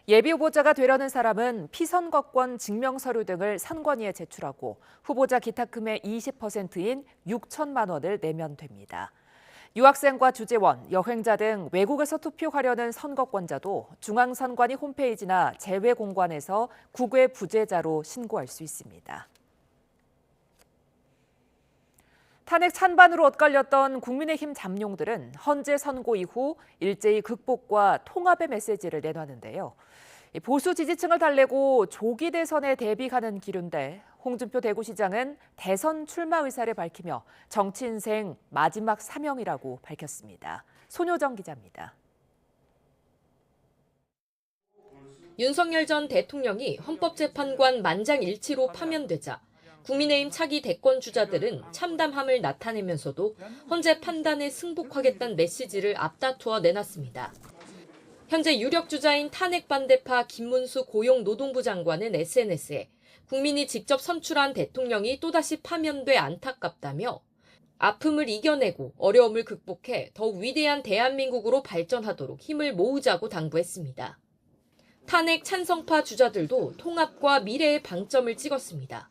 예비 후보자가 되려는 사람은 피선거권 증명서류 등을 선관위에 제출하고 후보자 기탁금의 20%인 6천만 원을 내면 됩니다. 유학생과 주재원, 여행자 등 외국에서 투표하려는 선거권자도 중앙선관위 홈페이지나 재외공관에서 국외 부재자로 신고할 수 있습니다. 탄핵 찬반으로 엇갈렸던 국민의힘 잠룡들은 헌재 선고 이후 일제히 극복과 통합의 메시지를 내놨는데요. 보수 지지층을 달래고 조기 대선에 대비하는 기류인데 홍준표 대구시장은 대선 출마 의사를 밝히며 정치 인생 마지막 사명이라고 밝혔습니다. 손효정 기자입니다. 윤석열 전 대통령이 헌법재판관 만장일치로 파면되자 국민의힘 차기 대권 주자들은 참담함을 나타내면서도 헌재 판단에 승복하겠다는 메시지를 앞다투어 내놨습니다. 현재 유력 주자인 탄핵 반대파 김문수 고용노동부 장관은 SNS에 국민이 직접 선출한 대통령이 또다시 파면돼 안타깝다며 아픔을 이겨내고 어려움을 극복해 더욱 위대한 대한민국으로 발전하도록 힘을 모으자고 당부했습니다. 탄핵 찬성파 주자들도 통합과 미래의 방점을 찍었습니다.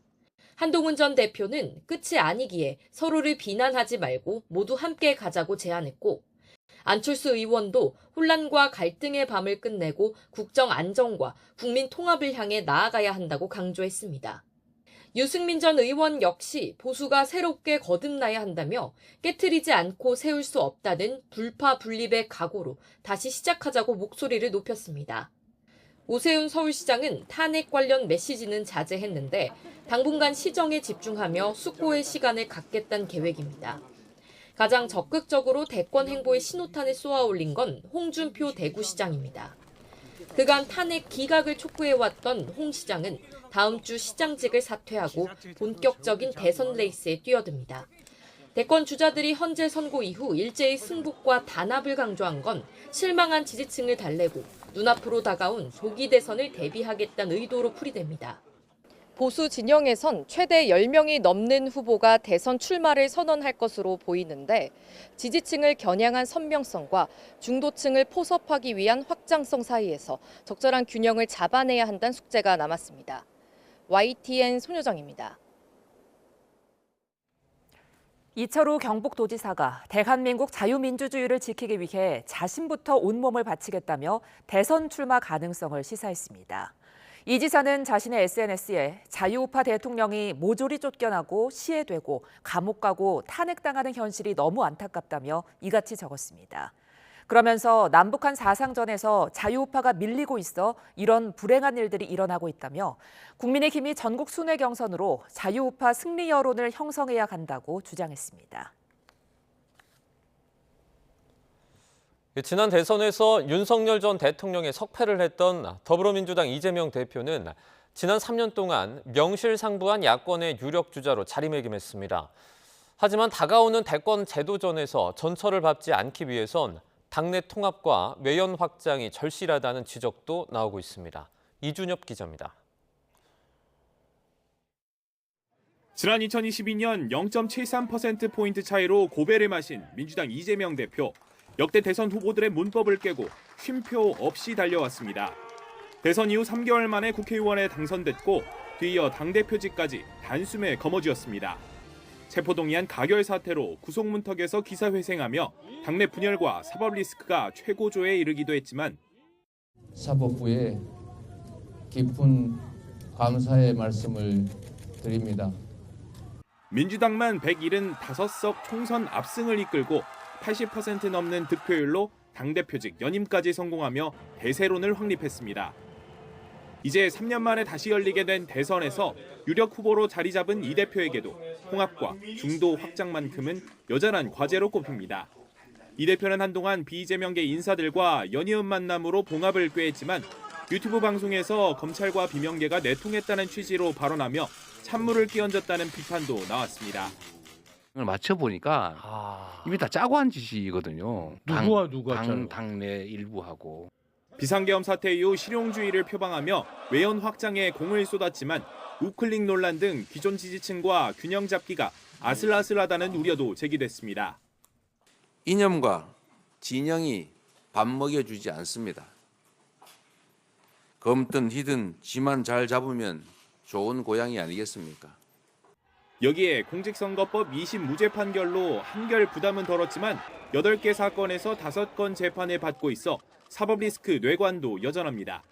한동훈 전 대표는 끝이 아니기에 서로를 비난하지 말고 모두 함께 가자고 제안했고, 안철수 의원도 혼란과 갈등의 밤을 끝내고 국정 안정과 국민 통합을 향해 나아가야 한다고 강조했습니다. 유승민 전 의원 역시 보수가 새롭게 거듭나야 한다며 깨트리지 않고 세울 수 없다는 불파 분립의 각오로 다시 시작하자고 목소리를 높였습니다. 오세훈 서울시장은 탄핵 관련 메시지는 자제했는데 당분간 시정에 집중하며 숙고의 시간을 갖겠다는 계획입니다. 가장 적극적으로 대권 행보에 신호탄을 쏘아올린 건 홍준표 대구시장입니다. 그간 탄핵 기각을 촉구해왔던 홍 시장은 다음 주 시장직을 사퇴하고 본격적인 대선 레이스에 뛰어듭니다. 대권 주자들이 헌재 선고 이후 일제히 승복과 단합을 강조한 건 실망한 지지층을 달래고 눈앞으로 다가온 조기 대선을 대비하겠다는 의도로 풀이됩니다. 보수 진영에선 최대 10명이 넘는 후보가 대선 출마를 선언할 것으로 보이는데 지지층을 겨냥한 선명성과 중도층을 포섭하기 위한 확장성 사이에서 적절한 균형을 잡아내야 한다는 숙제가 남았습니다. YTN 손효정입니다. 이철우 경북도지사가 대한민국 자유민주주의를 지키기 위해 자신부터 온몸을 바치겠다며 대선 출마 가능성을 시사했습니다. 이 지사는 자신의 SNS에 자유우파 대통령이 모조리 쫓겨나고 시해되고 감옥 가고 탄핵당하는 현실이 너무 안타깝다며 이같이 적었습니다. 그러면서 남북한 사상전에서 자유우파가 밀리고 있어 이런 불행한 일들이 일어나고 있다며 국민의힘이 전국 순회 경선으로 자유우파 승리 여론을 형성해야 한다고 주장했습니다. 지난 대선에서 윤석열 전 대통령의 석패를 했던 더불어민주당 이재명 대표는 지난 3년 동안 명실상부한 야권의 유력 주자로 자리매김했습니다. 하지만 다가오는 대권 재도전에서 전철을 밟지 않기 위해선 당내 통합과 외연 확장이 절실하다는 지적도 나오고 있습니다. 이준엽 기자입니다. 지난 2022년 0.73%포인트 차이로 고배를 마신 민주당 이재명 대표. 역대 대선 후보들의 문법을 깨고 쉼표 없이 달려왔습니다. 대선 이후 3개월 만에 국회의원에 당선됐고 뒤이어 당대표직까지 단숨에 거머쥐었습니다. 체포동의안 가결 사태로 구속문턱에서 기사회생하며 당내 분열과 사법 리스크가 최고조에 이르기도 했지만 사법부에 깊은 감사의 말씀을 드립니다. 민주당만 175석 총선 압승을 이끌고 80% 넘는 득표율로 당대표직 연임까지 성공하며 대세론을 확립했습니다. 이제 3년 만에 다시 열리게 된 대선에서 유력 후보로 자리 잡은 이 대표에게도 통합과 중도 확장만큼은 여전한 과제로 꼽힙니다. 이 대표는 한동안 비이재명계 인사들과 연이은 만남으로 봉합을 꾀했지만 유튜브 방송에서 검찰과 비명계가 내통했다는 취지로 발언하며 찬물을 끼얹었다는 비판도 나왔습니다. 맞춰보니까 이미 다 짜고 한 짓이거든요. 누가 당내 일부하고. 비상계엄 사태 이후 실용주의를 표방하며 외연 확장에 공을 쏟았지만 우클릭 논란 등 기존 지지층과 균형 잡기가 아슬아슬하다는 우려도 제기됐습니다. 이념과 진영이 밥 먹여주지 않습니다. 검든 희든 지만 잘 잡으면 좋은 고양이 아니겠습니까? 여기에 공직선거법 2심 무죄 판결로 한결 부담은 덜었지만 8개 사건에서 5건 재판을 받고 있어 사법 리스크 뇌관도 여전합니다.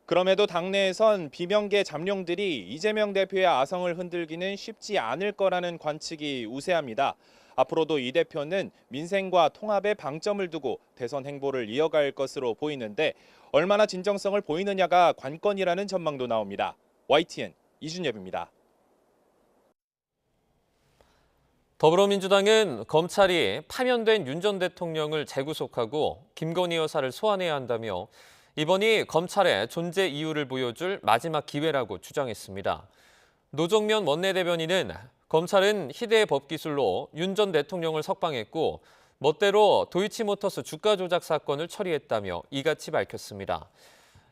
그럼에도 당내에선 비명계 잠룡들이 이재명 대표의 아성을 흔들기는 쉽지 않을 거라는 관측이 우세합니다. 앞으로도 이 대표는 민생과 통합에 방점을 두고 대선 행보를 이어갈 것으로 보이는데 얼마나 진정성을 보이느냐가 관건이라는 전망도 나옵니다. YTN 이준엽입니다. 더불어민주당은 검찰이 파면된 윤 전 대통령을 재구속하고 김건희 여사를 소환해야 한다며 이번이 검찰의 존재 이유를 보여줄 마지막 기회라고 주장했습니다. 노정면 원내대변인은 검찰은 희대의 법기술로 윤 전 대통령을 석방했고 멋대로 도이치모터스 주가 조작 사건을 처리했다며 이같이 밝혔습니다.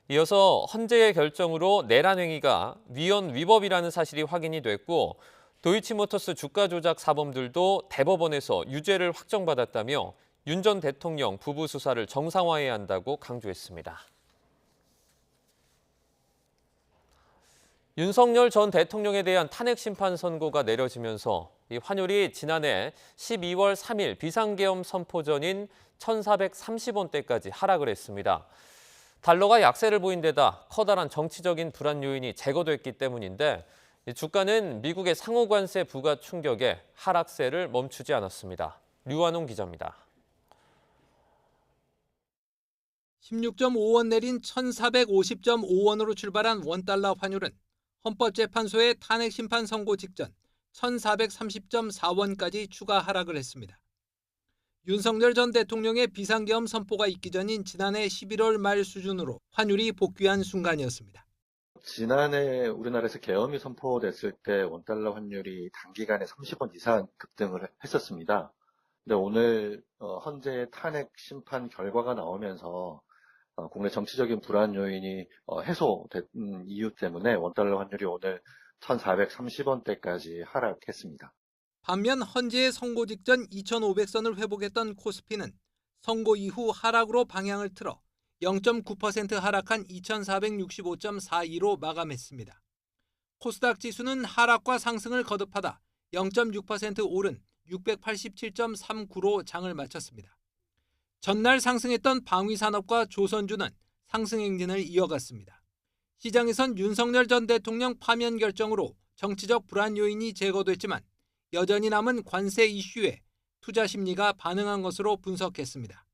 이어서 헌재의 결정으로 내란 행위가 위헌 위법이라는 사실이 확인이 됐고 도이치모터스 주가 조작 사범들도 대법원에서 유죄를 확정받았다며 윤 전 대통령 부부 수사를 정상화해야 한다고 강조했습니다. 윤석열 전 대통령에 대한 탄핵 심판 선고가 내려지면서 이 환율이 지난해 12월 3일 비상계엄 선포 전인 1,430원대까지 하락을 했습니다. 달러가 약세를 보인 데다 커다란 정치적인 불안 요인이 제거됐기 때문인데 주가는 미국의 상호관세 부과 충격에 하락세를 멈추지 않았습니다. 류한홍 기자입니다. 16.5원 내린 1,450.5원으로 출발한 원달러 환율은 헌법재판소의 탄핵 심판 선고 직전 1,430.4원까지 추가 하락을 했습니다. 윤석열 전 대통령의 비상계엄 선포가 있기 전인 지난해 11월 말 수준으로 환율이 복귀한 순간이었습니다. 지난해 우리나라에서 계엄이 선포됐을 때 원달러 환율이 단기간에 30원 이상 급등을 했었습니다. 근데 오늘 헌재의 탄핵 심판 결과가 나오면서 국내 정치적인 불안 요인이 해소된 이유 때문에 원달러 환율이 오늘 1,430원대까지 하락했습니다. 반면 헌재의 선고 직전 2,500선을 회복했던 코스피는 선고 이후 하락으로 방향을 틀어 0.9% 하락한 2,465.42로 마감했습니다. 코스닥 지수는 하락과 상승을 거듭하다 0.6% 오른 687.39로 장을 마쳤습니다. 전날 상승했던 방위산업과 조선주는 상승 행진을 이어갔습니다. 시장에선 윤석열 전 대통령 파면 결정으로 정치적 불안 요인이 제거됐지만 여전히 남은 관세 이슈에 투자 심리가 반응한 것으로 분석했습니다.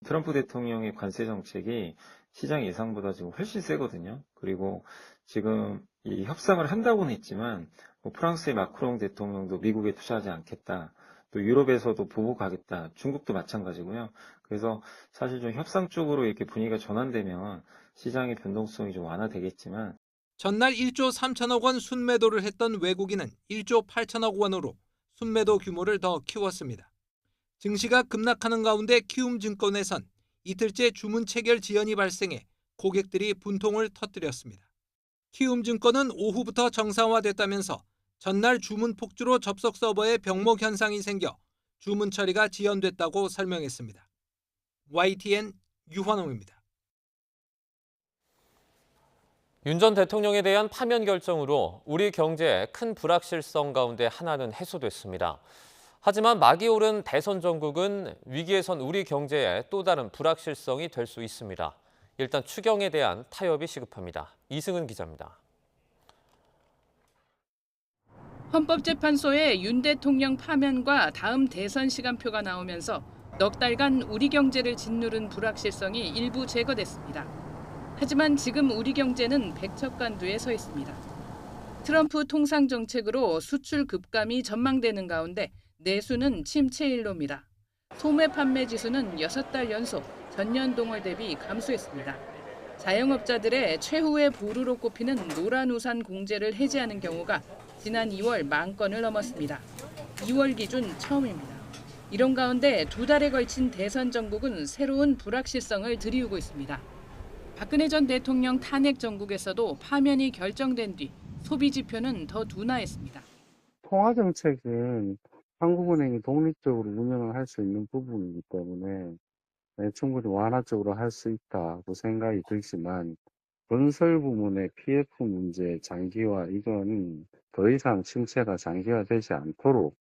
트럼프 대통령의 관세 정책이 시장 예상보다 지금 훨씬 세거든요. 그리고 지금 이 협상을 한다고는 했지만 프랑스의 마크롱 대통령도 미국에 투자하지 않겠다. 또 유럽에서도 보고 가겠다. 중국도 마찬가지고요. 그래서 사실 좀 협상 쪽으로 이렇게 분위기가 전환되면 시장의 변동성이 좀 완화되겠지만 전날 1조 3천억 원 순매도를 했던 외국인은 1조 8천억 원으로 순매도 규모를 더 키웠습니다. 증시가 급락하는 가운데 키움증권에선 이틀째 주문 체결 지연이 발생해 고객들이 분통을 터뜨렸습니다. 키움증권은 오후부터 정상화됐다면서 전날 주문 폭주로 접속 서버에 병목 현상이 생겨 주문 처리가 지연됐다고 설명했습니다. YTN 유환홍입니다. 윤 전 대통령에 대한 파면 결정으로 우리 경제의 큰 불확실성 가운데 하나는 해소됐습니다. 하지만 막이 오른 대선 전국은 위기에선 우리 경제의 또 다른 불확실성이 될 수 있습니다. 일단 추경에 대한 타협이 시급합니다. 이승은 기자입니다. 헌법재판소의 윤 대통령 파면과 다음 대선 시간표가 나오면서 넉 달간 우리 경제를 짓누른 불확실성이 일부 제거됐습니다. 하지만 지금 우리 경제는 백척간두에 서 있습니다. 트럼프 통상 정책으로 수출 급감이 전망되는 가운데 내수는 침체일로입니다. 소매 판매 지수는 6달 연속 전년 동월 대비 감소했습니다. 자영업자들의 최후의 보루로 꼽히는 노란우산 공제를 해제하는 경우가 지난 2월 10,000건을 넘었습니다. 2월 기준 처음입니다. 이런 가운데 2달에 걸친 대선 전국은 새로운 불확실성을 들이우고 있습니다. 박근혜 전 대통령 탄핵 전국에서도 파면이 결정된 뒤 소비 지표는 더 둔화했습니다. 통화정책은 한국은행이 독립적으로 운영을 할 수 있는 부분이기 때문에 충분히 완화적으로 할 수 있다고 생각이 들지만 건설 부문의 PF 문제 장기화 이건 더 이상 침체가 장기화되지 않도록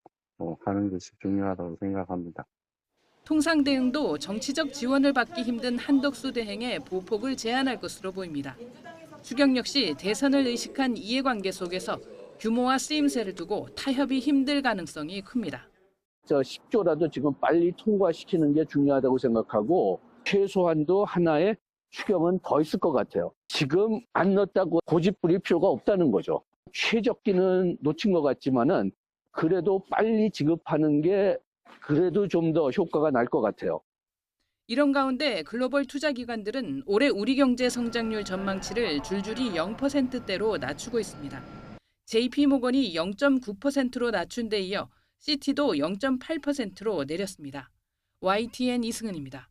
하는 것이 중요하다고 생각합니다. 통상대응도 정치적 지원을 받기 힘든 한덕수 대행의 보폭을 제한할 것으로 보입니다. 추경 역시 대선을 의식한 이해관계 속에서 규모와 쓰임새를 두고 타협이 힘들 가능성이 큽니다. 10조라도 지금 빨리 통과시키는 게 중요하다고 생각하고 최소한도 하나의 추경은 더 있을 것 같아요. 지금 안 넣었다고 고집 부릴 필요가 없다는 거죠. 최적기는 놓친 것 같지만은 그래도 빨리 지급하는 게 그래도 좀 더 효과가 날 것 같아요. 이런 가운데 글로벌 투자기관들은 올해 우리 경제 성장률 전망치를 줄줄이 0%대로 낮추고 있습니다. JP모건이 0.9%로 낮춘 데 이어 시티도 0.8%로 내렸습니다. YTN 이승은입니다.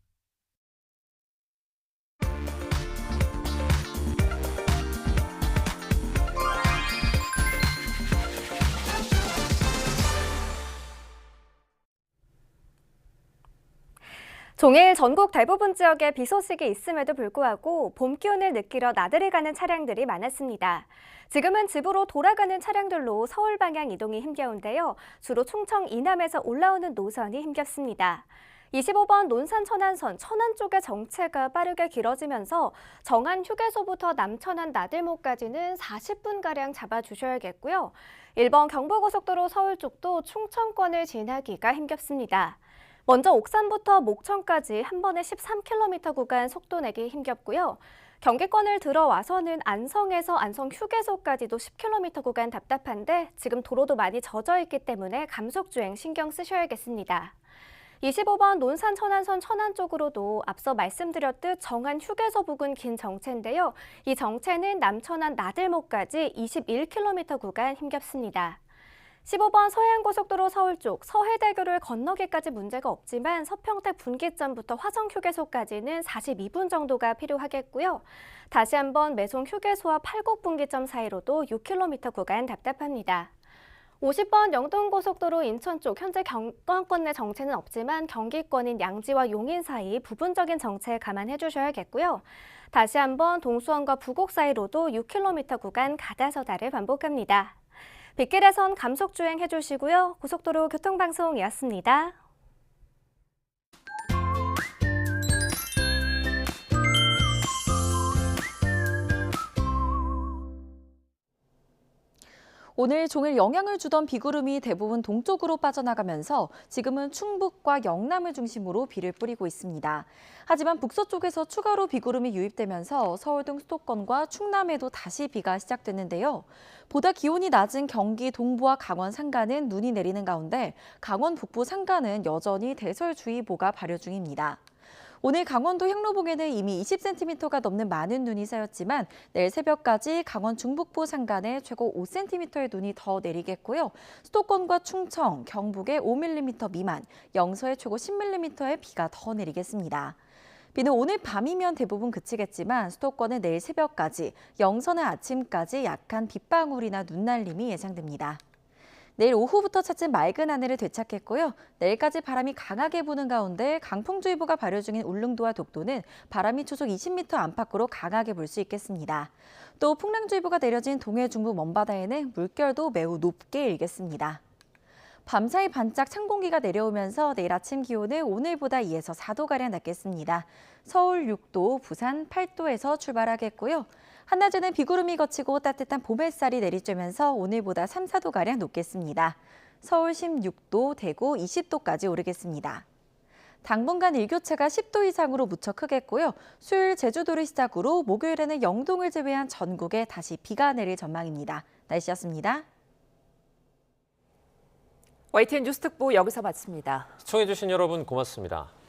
종일 전국 대부분 지역에 비 소식이 있음에도 불구하고 봄 기온을 느끼러 나들이 가는 차량들이 많았습니다. 지금은 집으로 돌아가는 차량들로 서울 방향 이동이 힘겨운데요. 주로 충청 이남에서 올라오는 노선이 힘겹습니다. 25번 논산 천안선 천안 쪽의 정체가 빠르게 길어지면서 정안 휴게소부터 남천안 나들목까지는 40분가량 잡아주셔야겠고요. 1번 경부고속도로 서울 쪽도 충청권을 지나기가 힘겹습니다. 먼저 옥산부터 목천까지 한 번에 13km 구간 속도 내기 힘겹고요. 경기권을 들어와서는 안성에서 안성 휴게소까지도 10km 구간 답답한데 지금 도로도 많이 젖어 있기 때문에 감속주행 신경 쓰셔야겠습니다. 25번 논산 천안선 천안 쪽으로도 앞서 말씀드렸듯 정안 휴게소 부근 긴 정체인데요. 이 정체는 남천안 나들목까지 21km 구간 힘겹습니다. 15번 서해안고속도로 서울 쪽 서해대교를 건너기까지 문제가 없지만 서평택 분기점부터 화성휴게소까지는 42분 정도가 필요하겠고요. 다시 한번 매송 휴게소와 팔곡분기점 사이로도 6km 구간 답답합니다. 50번 영동고속도로 인천 쪽 현재 경권권 내 정체는 없지만 경기권인 양지와 용인 사이 부분적인 정체 감안해 주셔야겠고요. 다시 한번 동수원과 부곡 사이로도 6km 구간 가다서다를 반복합니다. 빗길에선 감속주행 해주시고요. 고속도로 교통방송이었습니다. 오늘 종일 영향을 주던 비구름이 대부분 동쪽으로 빠져나가면서 지금은 충북과 영남을 중심으로 비를 뿌리고 있습니다. 하지만 북서쪽에서 추가로 비구름이 유입되면서 서울 등 수도권과 충남에도 다시 비가 시작됐는데요. 보다 기온이 낮은 경기 동부와 강원 산간은 눈이 내리는 가운데 강원 북부 산간은 여전히 대설주의보가 발효 중입니다. 오늘 강원도 향로봉에는 이미 20cm가 넘는 많은 눈이 쌓였지만 내일 새벽까지 강원 중북부 산간에 최고 5cm의 눈이 더 내리겠고요. 수도권과 충청, 경북에 5mm 미만, 영서에 최고 10mm의 비가 더 내리겠습니다. 비는 오늘 밤이면 대부분 그치겠지만 수도권은 내일 새벽까지, 영서는 아침까지 약한 빗방울이나 눈날림이 예상됩니다. 내일 오후부터 차츰 맑은 하늘을 되찾겠고요. 내일까지 바람이 강하게 부는 가운데 강풍주의보가 발효 중인 울릉도와 독도는 바람이 초속 20m 안팎으로 강하게 불 수 있겠습니다. 또 풍랑주의보가 내려진 동해 중부 먼바다에는 물결도 매우 높게 일겠습니다. 밤사이 반짝 찬 공기가 내려오면서 내일 아침 기온은 오늘보다 2에서 4도가량 낮겠습니다. 서울 6도, 부산 8도에서 출발하겠고요. 한낮에는 비구름이 걷히고 따뜻한 봄 햇살이 내리쬐면서 오늘보다 3, 4도가량 높겠습니다. 서울 16도, 대구 20도까지 오르겠습니다. 당분간 일교차가 10도 이상으로 무척 크겠고요. 수요일 제주도를 시작으로 목요일에는 영동을 제외한 전국에 다시 비가 내릴 전망입니다. 날씨였습니다. YTN 뉴스특보 여기서 마칩니다. 시청해주신 여러분 고맙습니다.